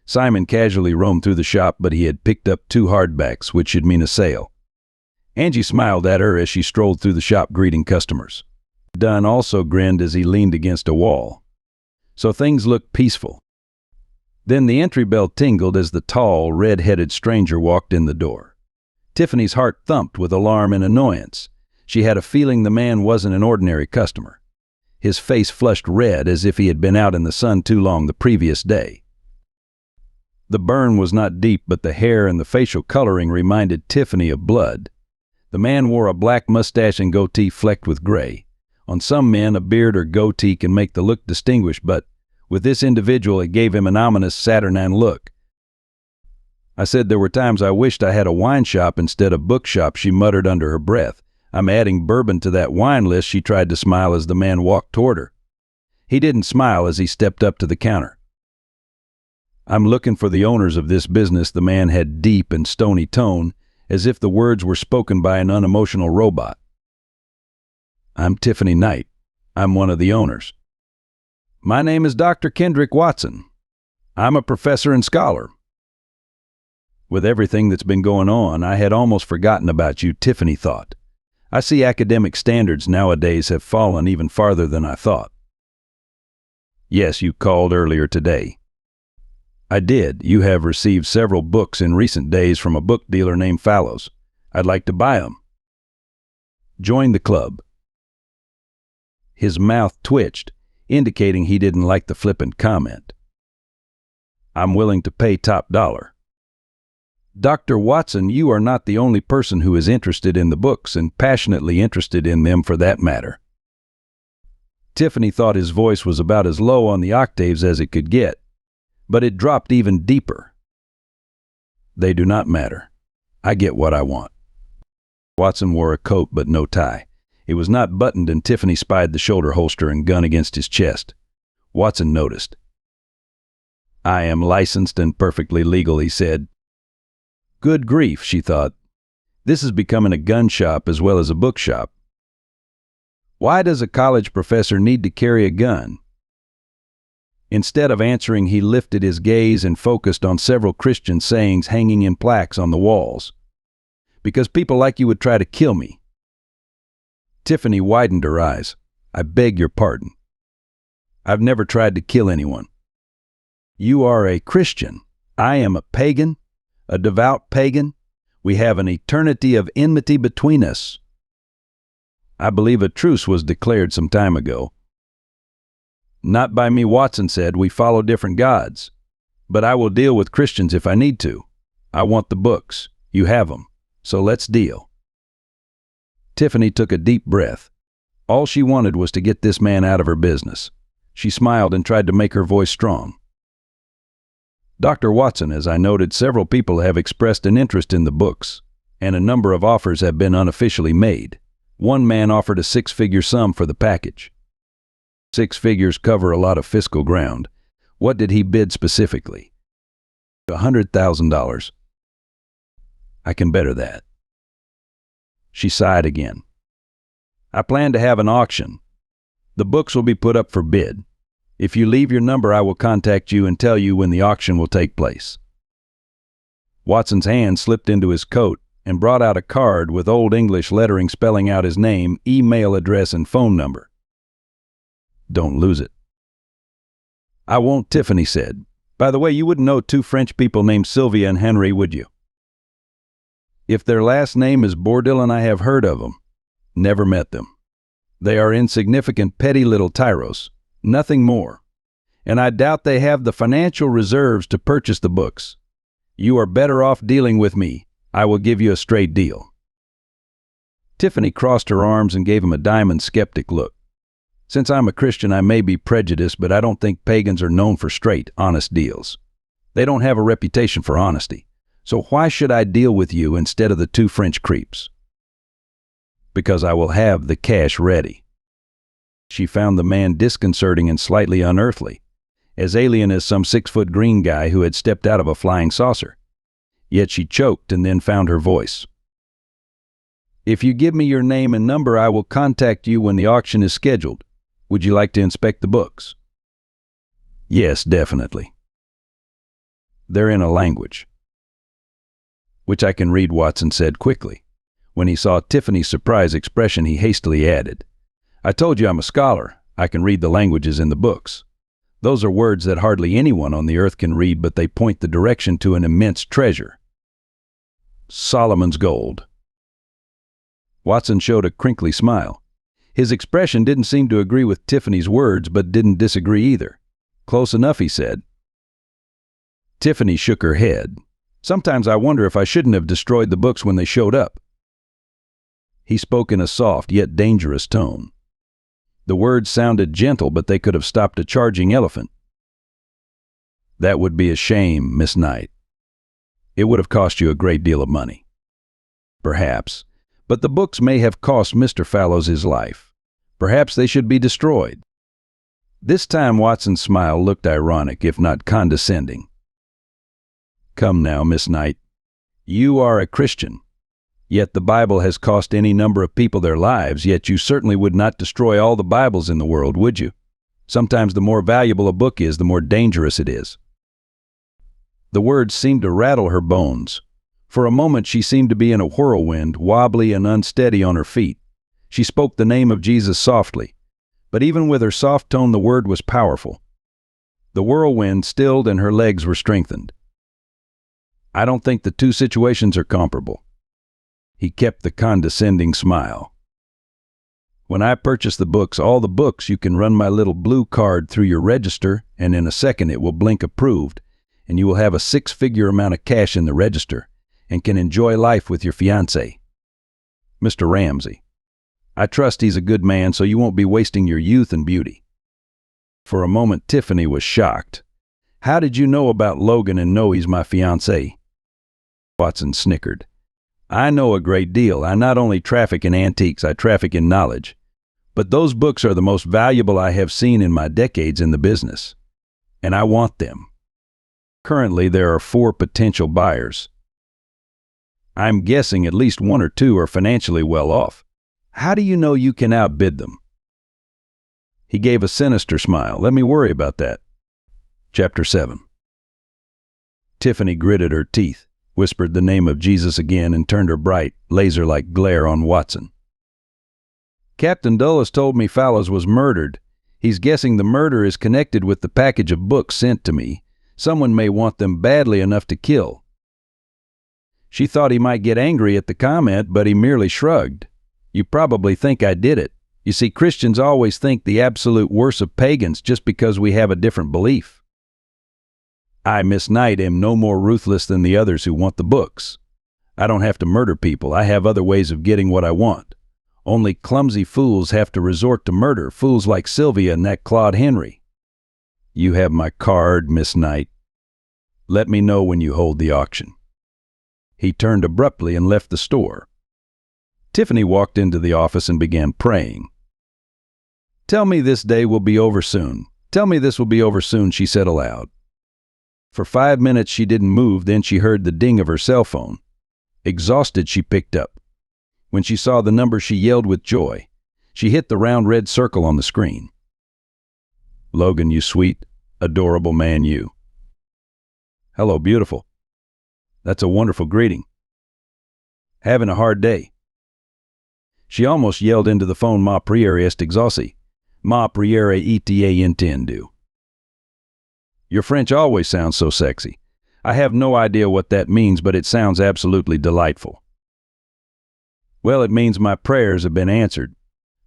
Simon casually roamed through the shop, but he had picked up 2 hardbacks, which should mean a sale. Angie smiled at her as she strolled through the shop greeting customers. Dunn also grinned as he leaned against a wall. So things looked peaceful. Then the entry bell tingled as the tall, red-headed stranger walked in the door. Tiffany's heart thumped with alarm and annoyance. She had a feeling the man wasn't an ordinary customer. His face flushed red as if he had been out in the sun too long the previous day. The burn was not deep, but the hair and the facial coloring reminded Tiffany of blood. The man wore a black mustache and goatee flecked with gray. On some men, a beard or goatee can make the look distinguished, but with this individual, it gave him an ominous, saturnine look. I said there were times I wished I had a wine shop instead of bookshop, she muttered under her breath. I'm adding bourbon to that wine list, she tried to smile as the man walked toward her. He didn't smile as he stepped up to the counter. I'm looking for the owners of this business, the man had deep and stony tone, as if the words were spoken by an unemotional robot. I'm Tiffany Knight. I'm one of the owners. My name is Dr. Kendrick Watson. I'm a professor and scholar. With everything that's been going on, I had almost forgotten about you, Tiffany thought. I see academic standards nowadays have fallen even farther than I thought. Yes, you called earlier today. I did. You have received several books in recent days from a book dealer named Fallows. I'd like to buy them. Join the club. His mouth twitched, indicating he didn't like the flippant comment. I'm willing to pay top dollar. Dr. Watson, you are not the only person who is interested in the books and passionately interested in them for that matter. Tiffany thought his voice was about as low on the octaves as it could get, but it dropped even deeper. They do not matter. I get what I want. Watson wore a coat but no tie. It was not buttoned, and Tiffany spied the shoulder holster and gun against his chest. Watson noticed. I am licensed and perfectly legal, he said. Good grief, she thought. This is becoming a gun shop as well as a bookshop. Why does a college professor need to carry a gun? Instead of answering, he lifted his gaze and focused on several Christian sayings hanging in plaques on the walls. Because people like you would try to kill me. Tiffany widened her eyes. I beg your pardon. I've never tried to kill anyone. You are a Christian. I am a pagan, a devout pagan. We have an eternity of enmity between us. I believe a truce was declared some time ago. Not by me, Watson said. We follow different gods. But I will deal with Christians if I need to. I want the books. You have them. So let's deal. Tiffany took a deep breath. All she wanted was to get this man out of her business. She smiled and tried to make her voice strong. Dr. Watson, as I noted, several people have expressed an interest in the books, and a number of offers have been unofficially made. One man offered a 6-figure sum for the package. 6 figures cover a lot of fiscal ground. What did he bid specifically? $100,000. I can better that. She sighed again. I plan to have an auction. The books will be put up for bid. If you leave your number, I will contact you and tell you when the auction will take place. Watson's hand slipped into his coat and brought out a card with Old English lettering spelling out his name, email address, and phone number. Don't lose it. I won't, Tiffany said. By the way, you wouldn't know 2 French people named Sylvia and Henry, would you? If their last name is Bourdillon, I have heard of them. Never met them. They are insignificant, petty little tyros. Nothing more. And I doubt they have the financial reserves to purchase the books. You are better off dealing with me. I will give you a straight deal. Tiffany crossed her arms and gave him a diamond skeptic look. Since I'm a Christian, I may be prejudiced, but I don't think pagans are known for straight, honest deals. They don't have a reputation for honesty. So why should I deal with you instead of the 2 French creeps? Because I will have the cash ready. She found the man disconcerting and slightly unearthly, as alien as some 6-foot green guy who had stepped out of a flying saucer. Yet she choked and then found her voice. If you give me your name and number, I will contact you when the auction is scheduled. Would you like to inspect the books? Yes, definitely. They're in a language. Which I can read, Watson said quickly. When he saw Tiffany's surprised expression, he hastily added, I told you I'm a scholar. I can read the languages in the books. Those are words that hardly anyone on the earth can read, but they point the direction to an immense treasure. Solomon's gold. Watson showed a crinkly smile. His expression didn't seem to agree with Tiffany's words, but didn't disagree either. Close enough, he said. Tiffany shook her head. Sometimes I wonder if I shouldn't have destroyed the books when they showed up. He spoke in a soft yet dangerous tone. The words sounded gentle, but they could have stopped a charging elephant. That would be a shame, Miss Knight. It would have cost you a great deal of money. Perhaps, but the books may have cost Mr. Fallows his life. Perhaps they should be destroyed. This time Watson's smile looked ironic, if not condescending. Come now, Miss Knight. You are a Christian. Yet the Bible has cost any number of people their lives, yet you certainly would not destroy all the Bibles in the world, would you? Sometimes the more valuable a book is, the more dangerous it is. The words seemed to rattle her bones. For a moment she seemed to be in a whirlwind, wobbly and unsteady on her feet. She spoke the name of Jesus softly, but even with her soft tone the word was powerful. The whirlwind stilled and her legs were strengthened. I don't think the two situations are comparable. He kept the condescending smile. When I purchase the books, all the books, you can run my little blue card through your register, and in a second it will blink approved, and you will have a 6-figure amount of cash in the register, and can enjoy life with your fiancé. Mr. Ramsey, I trust he's a good man, so you won't be wasting your youth and beauty. For a moment Tiffany was shocked. How did you know about Logan and know he's my fiancé? Watson snickered. I know a great deal. I not only traffic in antiques, I traffic in knowledge. But those books are the most valuable I have seen in my decades in the business. And I want them. Currently, there are 4 potential buyers. I'm guessing at least 1 or 2 are financially well off. How do you know you can outbid them? He gave a sinister smile. Let me worry about that. Chapter 7. Tiffany gritted her teeth, whispered the name of Jesus again, and turned her bright, laser-like glare on Watson. Captain Dulles told me Fallows was murdered. He's guessing the murder is connected with the package of books sent to me. Someone may want them badly enough to kill. She thought he might get angry at the comment, but he merely shrugged. You probably think I did it. You see, Christians always think the absolute worst of pagans just because we have a different belief. I, Miss Knight, am no more ruthless than the others who want the books. I don't have to murder people. I have other ways of getting what I want. Only clumsy fools have to resort to murder, fools like Sylvia and that Claude Henry. You have my card, Miss Knight. Let me know when you hold the auction. He turned abruptly and left the store. Tiffany walked into the office and began praying. Tell me this day will be over soon. Tell me this will be over soon, she said aloud. For 5 minutes she didn't move, then she heard the ding of her cell phone. Exhausted, she picked up. When she saw the number, she yelled with joy. She hit the round red circle on the screen. Logan, you sweet, adorable man, you. Hello, beautiful. That's a wonderful greeting. Having a hard day. She almost yelled into the phone, Ma priere est exaucé. Ma priere eta intendu. Your French always sounds so sexy. I have no idea what that means, but it sounds absolutely delightful. Well, it means my prayers have been answered.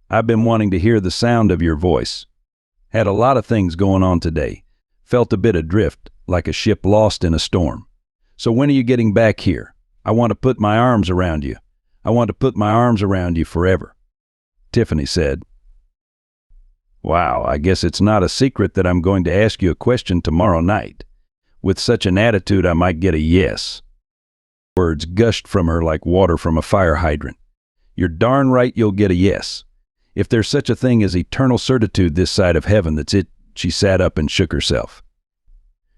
I've been wanting to hear the sound of your voice. Had a lot of things going on today. Felt a bit adrift, like a ship lost in a storm. So when are you getting back here? I want to put my arms around you. I want to put my arms around you forever. Tiffany said. Wow, I guess it's not a secret that I'm going to ask you a question tomorrow night. With such an attitude, I might get a yes. Words gushed from her like water from a fire hydrant. You're darn right you'll get a yes. If there's such a thing as eternal certitude this side of heaven, that's it. She sat up and shook herself.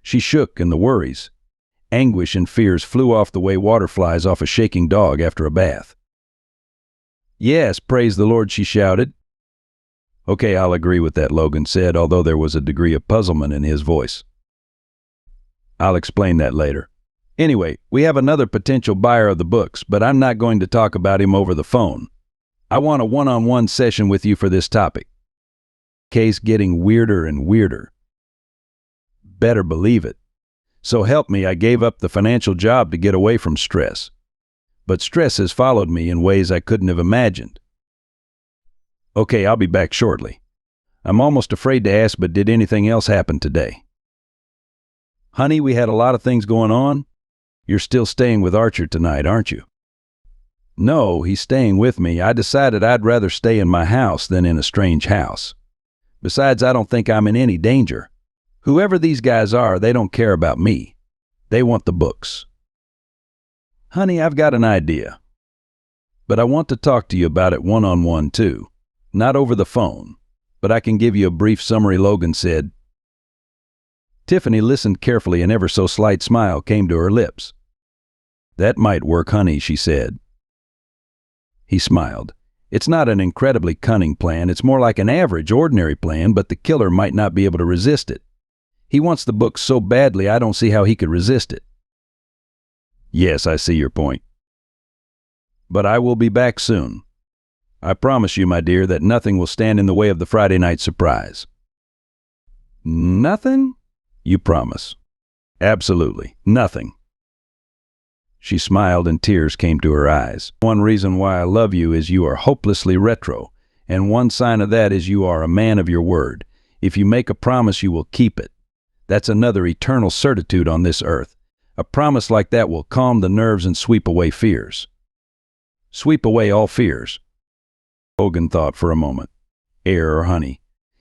She shook, and the worries, anguish, and fears flew off the way water flies off a shaking dog after a bath. Yes, praise the Lord, she shouted. Okay, I'll agree with that, Logan said, although there was a degree of puzzlement in his voice. I'll explain that later. Anyway, we have another potential buyer of the books, but I'm not going to talk about him over the phone. I want a one-on-one session with you for this topic. Case getting weirder and weirder. Better believe it. So help me, I gave up the financial job to get away from stress. But stress has followed me in ways I couldn't have imagined. Okay, I'll be back shortly. I'm almost afraid to ask, but did anything else happen today? Honey, we had a lot of things going on. You're still staying with Archer tonight, aren't you? No, he's staying with me. I decided I'd rather stay in my house than in a strange house. Besides, I don't think I'm in any danger. Whoever these guys are, they don't care about me. They want the books. Honey, I've got an idea. But I want to talk to you about it one-on-one too. Not over the phone, but I can give you a brief summary, Logan said. Tiffany listened carefully, an ever so slight smile came to her lips. That might work, honey, she said. He smiled. It's not an incredibly cunning plan. It's more like an average, ordinary plan, but the killer might not be able to resist it. He wants the book so badly, I don't see how he could resist it. Yes, I see your point. But I will be back soon. I promise you, my dear, that nothing will stand in the way of the Friday night surprise. Nothing? You promise? Absolutely, nothing. She smiled and tears came to her eyes. One reason why I love you is you are hopelessly retro, and one sign of that is you are a man of your word. If you make a promise, you will keep it. That's another eternal certitude on this earth. A promise like that will calm the nerves and sweep away fears. Sweep away all fears. Logan thought for a moment. Air or honey?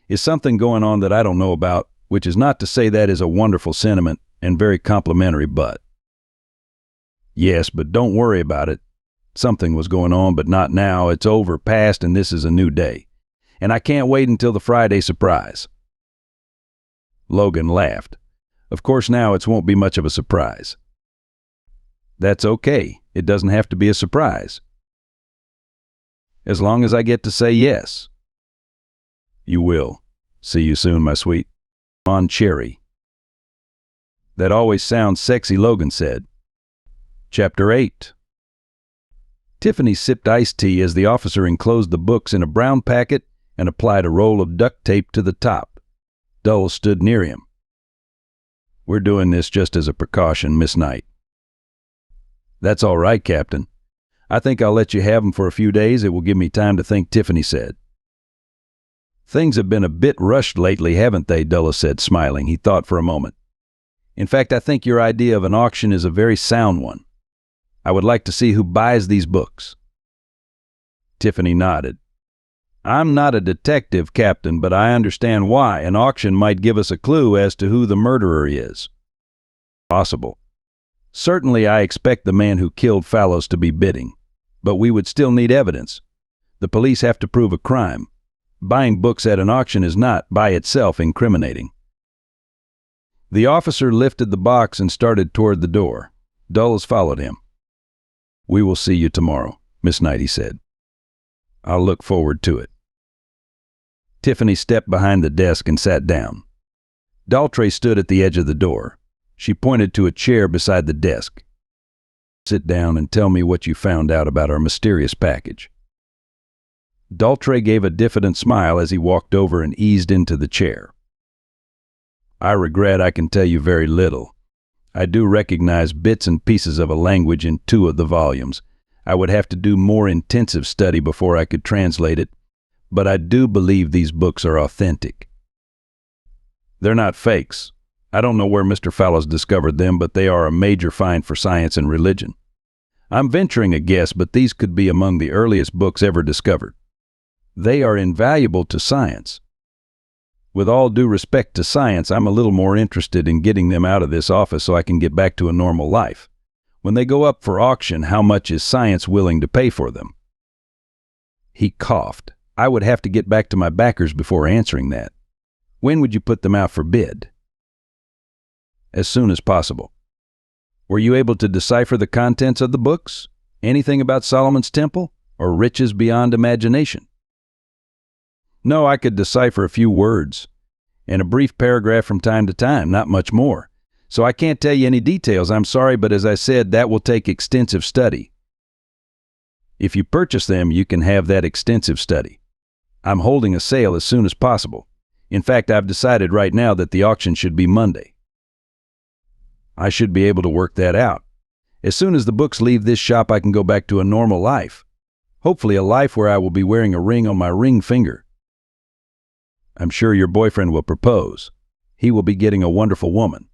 Is something going on that I don't know about, which is not to say that is a wonderful sentiment and very complimentary, but. Yes, but don't worry about it. Something was going on, but not now. It's over, past, and this is a new day. And I can't wait until the Friday surprise. Logan laughed. Of course now it won't be much of a surprise. That's okay. It doesn't have to be a surprise. As long as I get to say yes. You will. See you soon, my sweet. On Cherry. That always sounds sexy, Logan said. Chapter 8. Tiffany sipped iced tea as the officer enclosed the books in a brown packet and applied a roll of duct tape to the top. Doyle stood near him. We're doing this just as a precaution, Miss Knight. That's all right, Captain. I think I'll let you have them for a few days. It will give me time to think, Tiffany said. Things have been a bit rushed lately, haven't they? Doyle said, smiling. He thought for a moment. In fact, I think your idea of an auction is a very sound one. I would like to see who buys these books. Tiffany nodded. I'm not a detective, Captain, but I understand why. An auction might give us a clue as to who the murderer is. Possible. Certainly I expect the man who killed Fallows to be bidding, but we would still need evidence. The police have to prove a crime. Buying books at an auction is not, by itself, incriminating. The officer lifted the box and started toward the door. Dulles followed him. We will see you tomorrow, Miss Knight, he said. I'll look forward to it. Tiffany stepped behind the desk and sat down. Daltrey stood at the edge of the door. She pointed to a chair beside the desk. Sit down and tell me what you found out about our mysterious package. Daltrey gave a diffident smile as he walked over and eased into the chair. I regret I can tell you very little. I do recognize bits and pieces of a language in 2 of the volumes. I would have to do more intensive study before I could translate it, but I do believe these books are authentic. They're not fakes. I don't know where Mr. Fallows discovered them, but they are a major find for science and religion. I'm venturing a guess, but these could be among the earliest books ever discovered. They are invaluable to science. With all due respect to science, I'm a little more interested in getting them out of this office so I can get back to a normal life. When they go up for auction, how much is science willing to pay for them? He coughed. I would have to get back to my backers before answering that. When would you put them out for bid? As soon as possible. Were you able to decipher the contents of the books? Anything about Solomon's temple or riches beyond imagination? No, I could decipher a few words and a brief paragraph from time to time, not much more. So I can't tell you any details, I'm sorry, but as I said, that will take extensive study. If you purchase them, you can have that extensive study. I'm holding a sale as soon as possible. In fact, I've decided right now that the auction should be Monday. I should be able to work that out. As soon as the books leave this shop, I can go back to a normal life. Hopefully a life where I will be wearing a ring on my ring finger. I'm sure your boyfriend will propose. He will be getting a wonderful woman.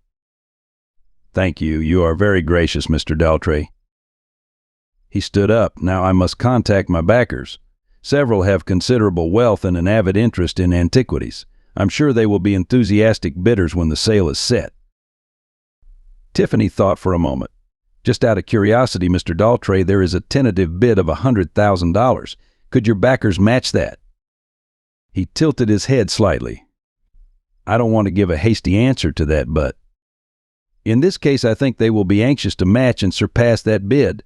Thank you. You are very gracious, Mr. Daltrey. He stood up. Now I must contact my backers. Several have considerable wealth and an avid interest in antiquities. I'm sure they will be enthusiastic bidders when the sale is set. Tiffany thought for a moment. Just out of curiosity, Mr. Daltrey, there is a tentative bid of $100,000. Could your backers match that? He tilted his head slightly. I don't want to give a hasty answer to that, but in this case, I think they will be anxious to match and surpass that bid.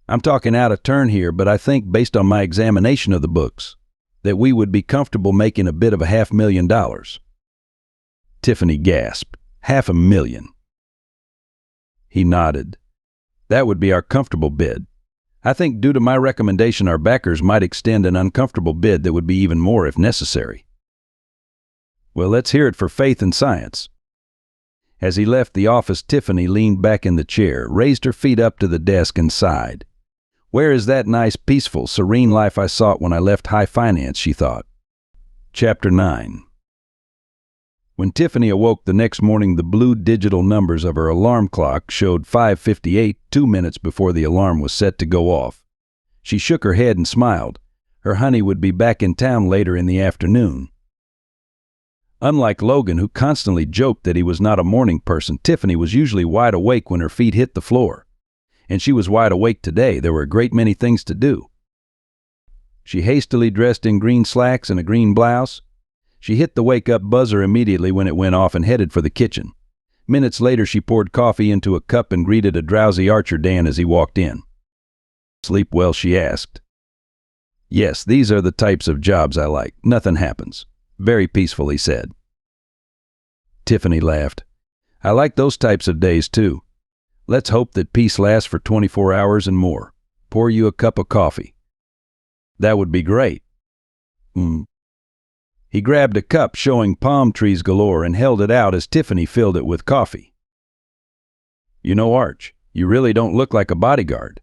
I'm talking out of turn here, but I think, based on my examination of the books, that we would be comfortable making a bid of $500,000. Tiffany gasped. $500,000. He nodded. That would be our comfortable bid. I think due to my recommendation, our backers might extend an uncomfortable bid that would be even more if necessary. Well, let's hear it for faith and science. As he left the office, Tiffany leaned back in the chair, raised her feet up to the desk, and sighed. Where is that nice, peaceful, serene life I sought when I left high finance, she thought. Chapter 9. When Tiffany awoke the next morning, the blue digital numbers of her alarm clock showed 5:58, 2 minutes before the alarm was set to go off. She shook her head and smiled. Her honey would be back in town later in the afternoon. Unlike Logan, who constantly joked that he was not a morning person, Tiffany was usually wide awake when her feet hit the floor. And she was wide awake today. There were a great many things to do. She hastily dressed in green slacks and a green blouse. She hit the wake-up buzzer immediately when it went off and headed for the kitchen. Minutes later, she poured coffee into a cup and greeted a drowsy Archer Dan as he walked in. Sleep well, she asked. Yes, these are the types of jobs I like. Nothing happens. Very peaceful, he said. Tiffany laughed. I like those types of days, too. Let's hope that peace lasts for 24 hours and more. Pour you a cup of coffee. That would be great. He grabbed a cup showing palm trees galore and held it out as Tiffany filled it with coffee. You know, Arch, you really don't look like a bodyguard.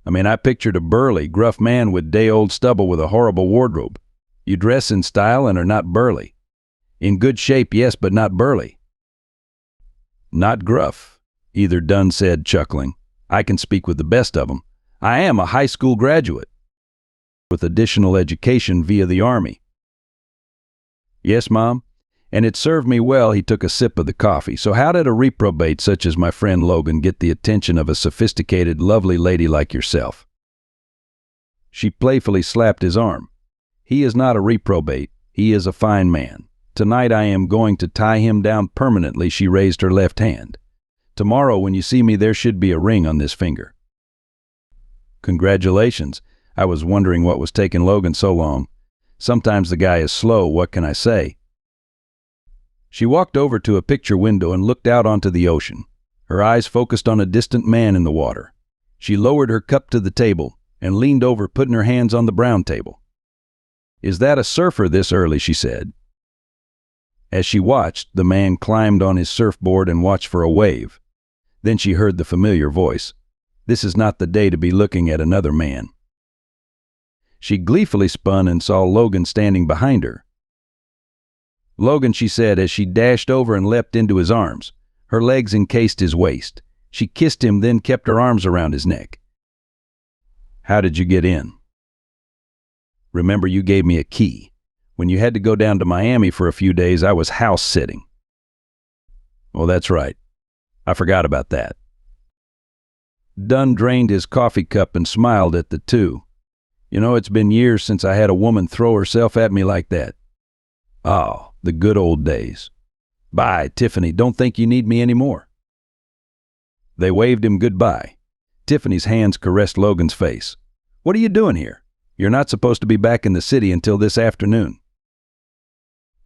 I mean, I pictured a burly, gruff man with day-old stubble with a horrible wardrobe. You dress in style and are not burly. In good shape, yes, but not burly. Not gruff, either Dunn said, chuckling. I can speak with the best of them. I am a high school graduate, with additional education via the Army. Yes, Mom, and it served me well. He took a sip of the coffee. So how did a reprobate such as my friend Logan get the attention of a sophisticated, lovely lady like yourself? She playfully slapped his arm. He is not a reprobate. He is a fine man. Tonight I am going to tie him down permanently. She raised her left hand. Tomorrow when you see me, there should be a ring on this finger. Congratulations. I was wondering what was taking Logan so long. Sometimes the guy is slow, what can I say? She walked over to a picture window and looked out onto the ocean. Her eyes focused on a distant man in the water. She lowered her cup to the table and leaned over, putting her hands on the brown table. Is that a surfer this early? She said. As she watched, the man climbed on his surfboard and watched for a wave. Then she heard the familiar voice. This is not the day to be looking at another man. She gleefully spun and saw Logan standing behind her. Logan, she said as she dashed over and leapt into his arms. Her legs encased his waist. She kissed him, then kept her arms around his neck. How did you get in? Remember, you gave me a key. When you had to go down to Miami for a few days, I was house sitting. Oh, that's right. I forgot about that. Dunn drained his coffee cup and smiled at the two. You know, it's been years since I had a woman throw herself at me like that. Oh, the good old days. Bye, Tiffany. Don't think you need me anymore. They waved him goodbye. Tiffany's hands caressed Logan's face. What are you doing here? You're not supposed to be back in the city until this afternoon."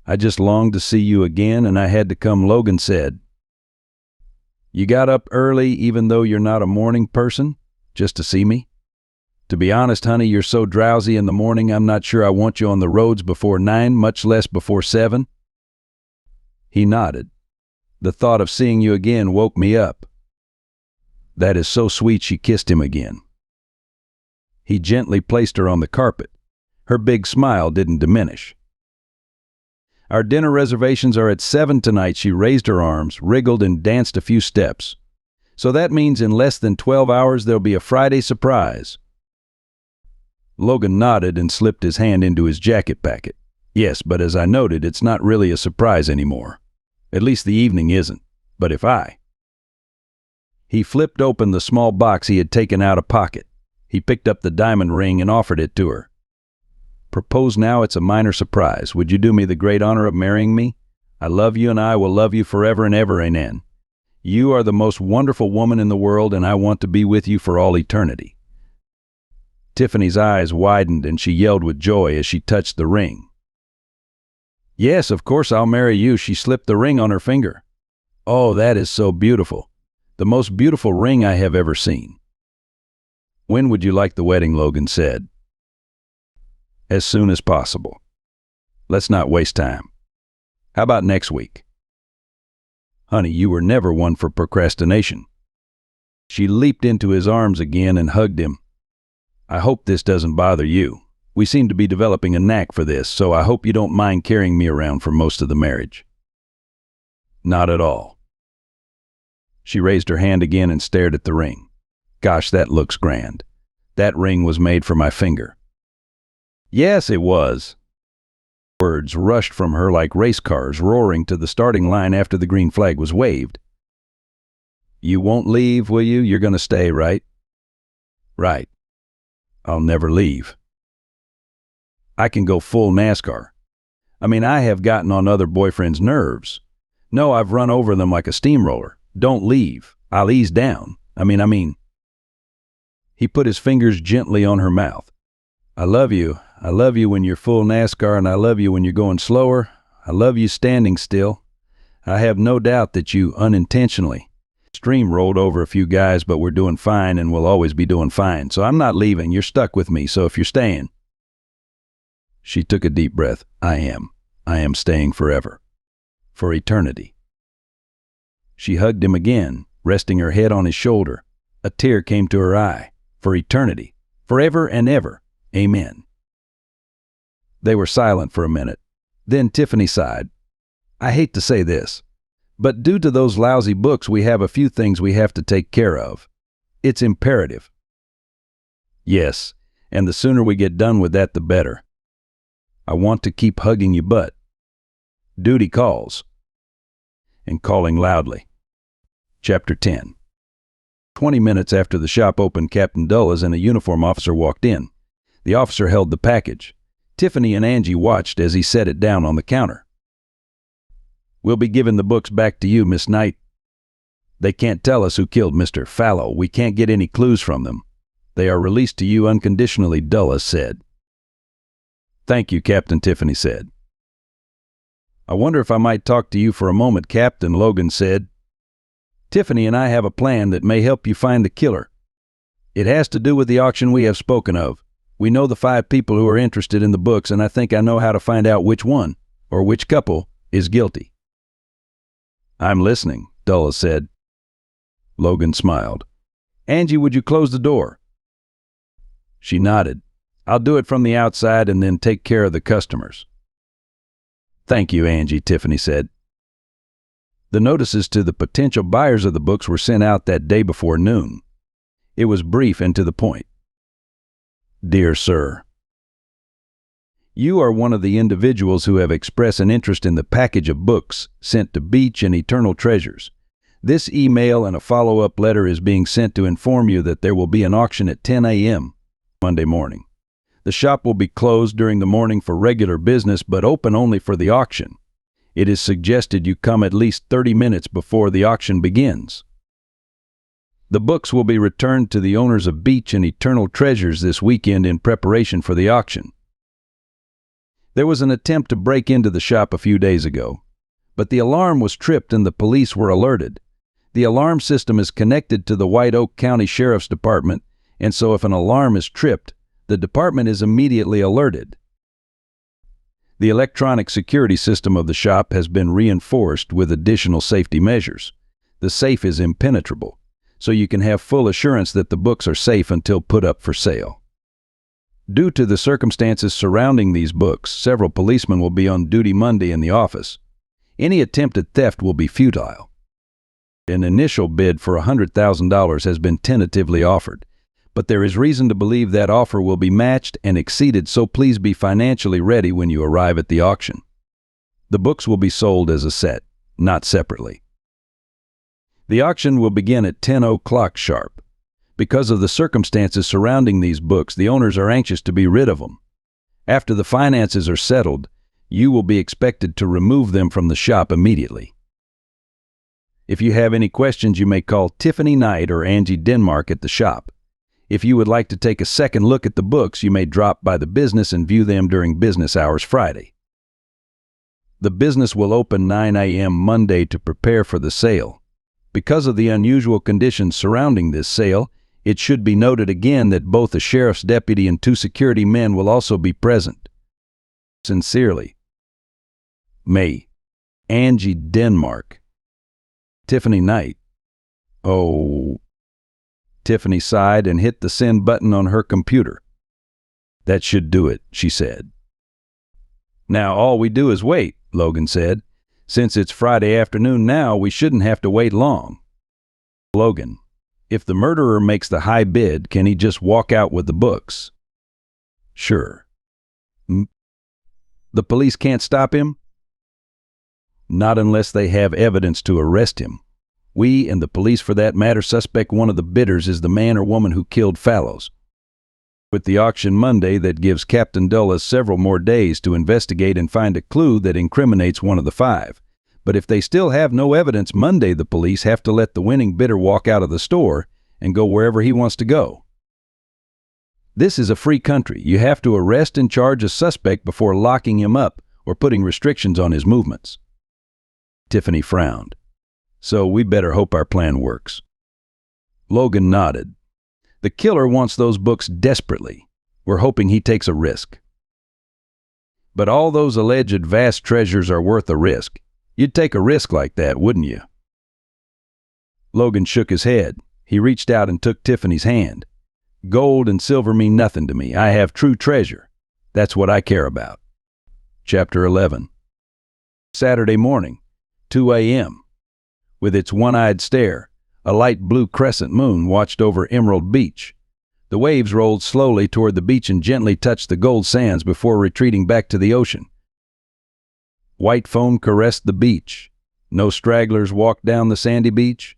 "I just longed to see you again, and I had to come," Logan said. "You got up early even though you're not a morning person, just to see me? To be honest, honey, you're so drowsy in the morning I'm not sure I want you on the roads before 9, much less before 7. He nodded. "The thought of seeing you again woke me up." "That is so sweet," she kissed him again. He gently placed her on the carpet. Her big smile didn't diminish. "Our dinner reservations are at 7 tonight." She raised her arms, wriggled, and danced a few steps. "So that means in less than 12 hours there'll be a Friday surprise." Logan nodded and slipped his hand into his jacket pocket. "Yes, but as I noted, it's not really a surprise anymore. At least the evening isn't. But if I—" He flipped open the small box he had taken out of pocket. He picked up the diamond ring and offered it to her. "Propose now, it's a minor surprise. Would you do me the great honor of marrying me? I love you and I will love you forever and ever, amen. You are the most wonderful woman in the world and I want to be with you for all eternity." Tiffany's eyes widened and she yelled with joy as she touched the ring. "Yes, of course I'll marry you." She slipped the ring on her finger. "Oh, that is so beautiful. The most beautiful ring I have ever seen." "When would you like the wedding?" Logan said. "As soon as possible. Let's not waste time. How about next week?" "Honey, you were never one for procrastination." She leaped into his arms again and hugged him. "I hope this doesn't bother you. We seem to be developing a knack for this, so I hope you don't mind carrying me around for most of the marriage." "Not at all." She raised her hand again and stared at the ring. "Gosh, that looks grand. That ring was made for my finger." "Yes, it was." Words rushed from her like race cars roaring to the starting line after the green flag was waved. "You won't leave, will you? You're going to stay, right?" "Right. I'll never leave. I can go full NASCAR. I mean, I have gotten on other boyfriends' nerves. No, I've run over them like a steamroller. Don't leave. I'll ease down. I mean. He put his fingers gently on her mouth. "I love you. I love you when you're full NASCAR, and I love you when you're going slower. I love you standing still. I have no doubt that you unintentionally steamrolled over a few guys, but we're doing fine and we'll always be doing fine. So I'm not leaving. You're stuck with me, so if you're staying." She took a deep breath. I am staying forever. For eternity." She hugged him again, resting her head on his shoulder. A tear came to her eye. For eternity. Forever and ever. Amen. They were silent for a minute. Then Tiffany sighed. "I hate to say this, but due to those lousy books, we have a few things we have to take care of. It's imperative." "Yes, and the sooner we get done with that, the better. I want to keep hugging you, but duty calls." And calling loudly. Chapter 10. 20 minutes after the shop opened, Captain Dulles and a uniform officer walked in. The officer held the package. Tiffany and Angie watched as he set it down on the counter. "We'll be giving the books back to you, Miss Knight. They can't tell us who killed Mr. Fallow. We can't get any clues from them. They are released to you unconditionally," Dulles said. "Thank you, Captain," Tiffany said. "I wonder if I might talk to you for a moment, Captain," Logan said. "Tiffany and I have a plan that may help you find the killer. It has to do with the auction we have spoken of. We know the 5 people who are interested in the books, and I think I know how to find out which one, or which couple, is guilty." "I'm listening," Dulles said. Logan smiled. "Angie, would you close the door?" She nodded. "I'll do it from the outside and then take care of the customers." "Thank you, Angie," Tiffany said. The notices to the potential buyers of the books were sent out that day before noon. It was brief and to the point. "Dear Sir, you are one of the individuals who have expressed an interest in the package of books sent to Beach and Eternal Treasures. This email and a follow-up letter is being sent to inform you that there will be an auction at 10 a.m. Monday morning. The shop will be closed during the morning for regular business, but open only for the auction. It is suggested you come at least 30 minutes before the auction begins." The books will be returned to the owners of Beach and Eternal Treasures this weekend in preparation for the auction. There was an attempt to break into the shop a few days ago, but the alarm was tripped and the police were alerted. The alarm system is connected to the White Oak County Sheriff's Department, and so if an alarm is tripped, the department is immediately alerted. The electronic security system of the shop has been reinforced with additional safety measures. The safe is impenetrable, so you can have full assurance that the books are safe until put up for sale. Due to the circumstances surrounding these books, several policemen will be on duty Monday in the office. Any attempt at theft will be futile. An initial bid for $100,000 has been tentatively offered, but there is reason to believe that offer will be matched and exceeded, so please be financially ready when you arrive at the auction. The books will be sold as a set, not separately. The auction will begin at 10 o'clock sharp. Because of the circumstances surrounding these books, the owners are anxious to be rid of them. After the finances are settled, you will be expected to remove them from the shop immediately. If you have any questions, you may call Tiffany Knight or Angie Denmark at the shop. If you would like to take a second look at the books, you may drop by the business and view them during business hours Friday. The business will open 9 a.m. Monday to prepare for the sale. Because of the unusual conditions surrounding this sale, it should be noted again that both a sheriff's deputy and 2 security men will also be present. Sincerely, May. Angie Denmark. Tiffany Knight. Oh. Tiffany sighed and hit the send button on her computer. That should do it, she said. Now all we do is wait, Logan said. Since it's Friday afternoon now, we shouldn't have to wait long. Logan, if the murderer makes the high bid, can he just walk out with the books? Sure. The police can't stop him? Not unless they have evidence to arrest him. We, and the police for that matter, suspect one of the bidders is the man or woman who killed Fallows. With the auction Monday, that gives Captain Doyle several more days to investigate and find a clue that incriminates one of the 5. But if they still have no evidence Monday, the police have to let the winning bidder walk out of the store and go wherever he wants to go. This is a free country. You have to arrest and charge a suspect before locking him up or putting restrictions on his movements. Tiffany frowned. So we better hope our plan works. Logan nodded. The killer wants those books desperately. We're hoping he takes a risk. But all those alleged vast treasures are worth a risk. You'd take a risk like that, wouldn't you? Logan shook his head. He reached out and took Tiffany's hand. Gold and silver mean nothing to me. I have true treasure. That's what I care about. Chapter 11. Saturday morning, 2 a.m. With its one-eyed stare, a light blue crescent moon watched over Emerald Beach. The waves rolled slowly toward the beach and gently touched the gold sands before retreating back to the ocean. White foam caressed the beach. No stragglers walked down the sandy beach.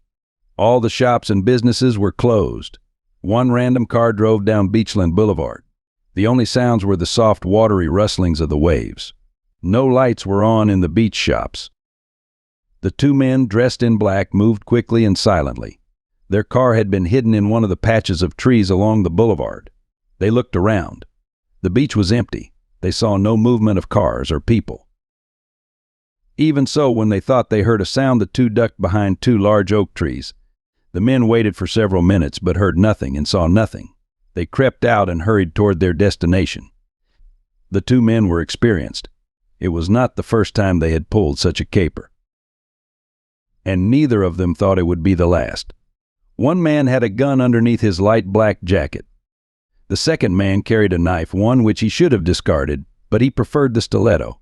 All the shops and businesses were closed. One random car drove down Beachland Boulevard. The only sounds were the soft, watery rustlings of the waves. No lights were on in the beach shops. The 2 men, dressed in black, moved quickly and silently. Their car had been hidden in one of the patches of trees along the boulevard. They looked around. The beach was empty. They saw no movement of cars or people. Even so, when they thought they heard a sound, the 2 ducked behind 2 large oak trees. The men waited for several minutes but heard nothing and saw nothing. They crept out and hurried toward their destination. The 2 men were experienced. It was not the first time they had pulled such a caper. And neither of them thought it would be the last. One man had a gun underneath his light black jacket. The second man carried a knife, one which he should have discarded, but he preferred the stiletto.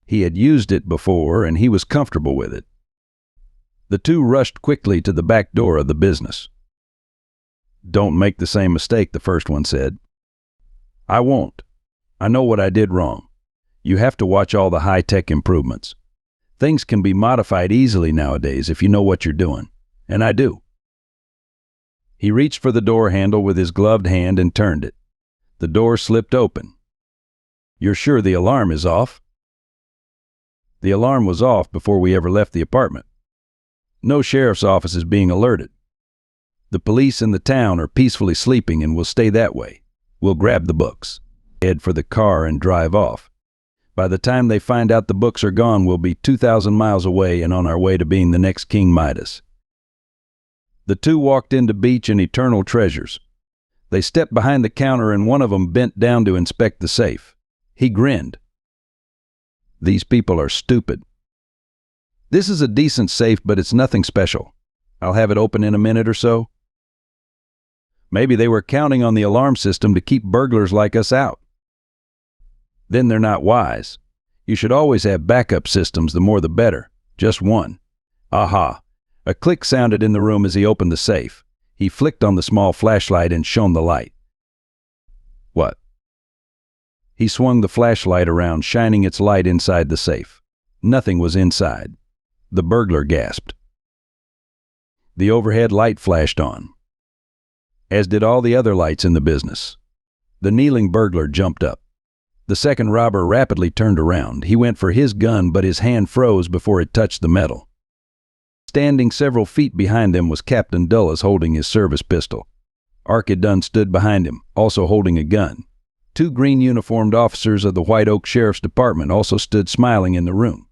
He had used it before, and he was comfortable with it. The 2 rushed quickly to the back door of the business. "Don't make the same mistake," the first one said. "I won't. I know what I did wrong. You have to watch all the high-tech improvements. Things can be modified easily nowadays if you know what you're doing. And I do." He reached for the door handle with his gloved hand and turned it. The door slipped open. "You're sure the alarm is off?" "The alarm was off before we ever left the apartment. No sheriff's office is being alerted." The police in the town are peacefully sleeping and will stay that way. We'll grab the books, head for the car and drive off. By the time they find out the books are gone, we'll be 2,000 miles away and on our way to being the next King Midas. The two walked into Beach and Eternal Treasures. They stepped behind the counter and one of them bent down to inspect the safe. He grinned. These people are stupid. This is a decent safe, but it's nothing special. I'll have it open in a minute or so. Maybe they were counting on the alarm system to keep burglars like us out. Then they're not wise. You should always have backup systems, the more the better. Just one. Aha. A click sounded in the room as he opened the safe. He flicked on the small flashlight and shone the light. What? He swung the flashlight around, shining its light inside the safe. Nothing was inside. The burglar gasped. The overhead light flashed on, as did all the other lights in the business. The kneeling burglar jumped up. The second robber rapidly turned around. He went for his gun, but his hand froze before it touched the metal. Standing several feet behind them was Captain Dulles holding his service pistol. Arkadun stood behind him, also holding a gun. Two green-uniformed officers of the White Oak Sheriff's Department also stood smiling in the room.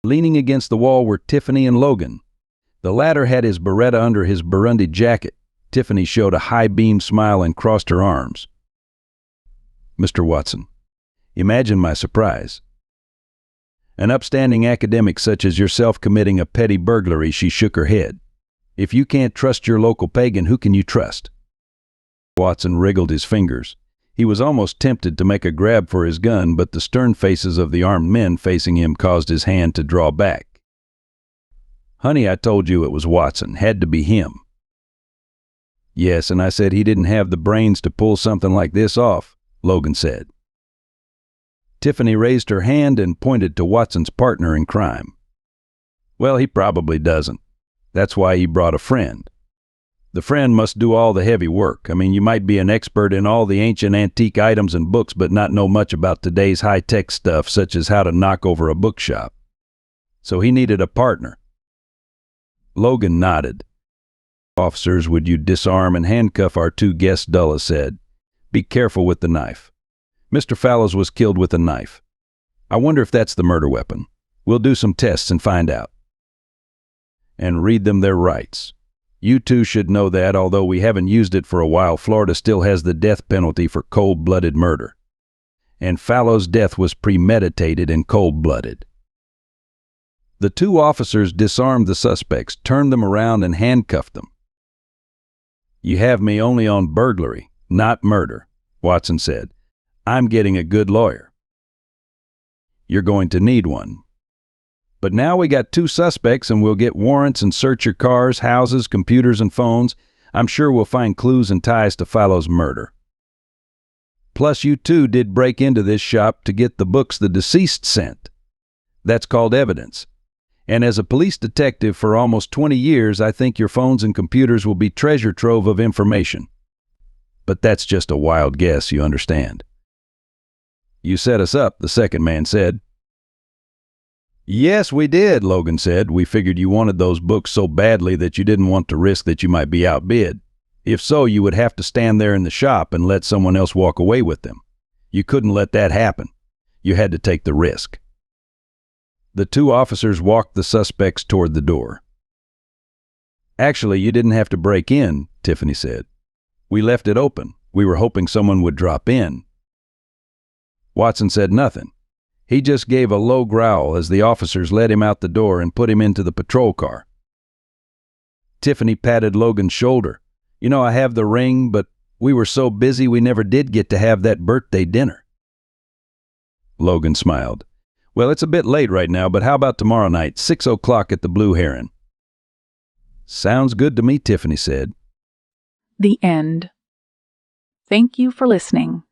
Leaning against the wall were Tiffany and Logan. The latter had his Beretta under his Burundi jacket. Tiffany showed a high-beamed smile and crossed her arms. Mr. Watson, imagine my surprise. An upstanding academic such as yourself committing a petty burglary. She shook her head. If you can't trust your local pagan, who can you trust? Watson wriggled his fingers. He was almost tempted to make a grab for his gun, but the stern faces of the armed men facing him caused his hand to draw back. Honey, I told you it was Watson. Had to be him. Yes, and I said he didn't have the brains to pull something like this off, Logan said. Tiffany raised her hand and pointed to Watson's partner in crime. Well, he probably doesn't. That's why he brought a friend. The friend must do all the heavy work. I mean, you might be an expert in all the ancient antique items and books, but not know much about today's high-tech stuff, such as how to knock over a bookshop. So he needed a partner. Logan nodded. Officers, would you disarm and handcuff our two guests, Dulles said. Be careful with the knife. Mr. Fallows was killed with a knife. I wonder if that's the murder weapon. We'll do some tests and find out. And read them their rights. You two should know that, although we haven't used it for a while, Florida still has the death penalty for cold-blooded murder. And Fallows' death was premeditated and cold-blooded. The two officers disarmed the suspects, turned them around, and handcuffed them. You have me only on burglary, not murder, Watson said. I'm getting a good lawyer. You're going to need one. But now we got two suspects and we'll get warrants and search your cars, houses, computers, and phones. I'm sure we'll find clues and ties to Fallows' murder. Plus, you two did break into this shop to get the books the deceased sent. That's called evidence. And as a police detective for almost 20 years, I think your phones and computers will be treasure trove of information. But that's just a wild guess, you understand. You set us up, the second man said. Yes, we did, Logan said. We figured you wanted those books so badly that you didn't want to risk that you might be outbid. If so, you would have to stand there in the shop and let someone else walk away with them. You couldn't let that happen. You had to take the risk. The two officers walked the suspects toward the door. Actually, you didn't have to break in, Tiffany said. We left it open. We were hoping someone would drop in. Watson said nothing. He just gave a low growl as the officers led him out the door and put him into the patrol car. Tiffany patted Logan's shoulder. You know, I have the ring, but we were so busy we never did get to have that birthday dinner. Logan smiled. Well, it's a bit late right now, but how about tomorrow night, 6 o'clock at the Blue Heron? Sounds good to me, Tiffany said. The end. Thank you for listening.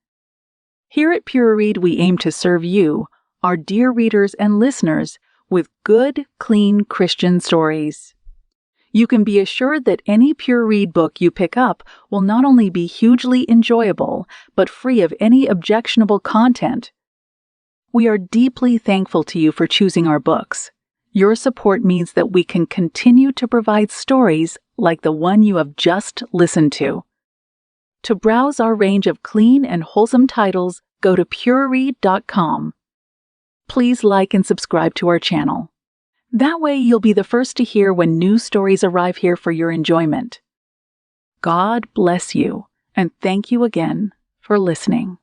Here at PureRead, we aim to serve you, our dear readers and listeners, with good, clean Christian stories. You can be assured that any PureRead book you pick up will not only be hugely enjoyable, but free of any objectionable content. We are deeply thankful to you for choosing our books. Your support means that we can continue to provide stories like the one you have just listened to. To browse our range of clean and wholesome titles, go to pureread.com. Please like and subscribe to our channel. That way you'll be the first to hear when new stories arrive here for your enjoyment. God bless you, and thank you again for listening.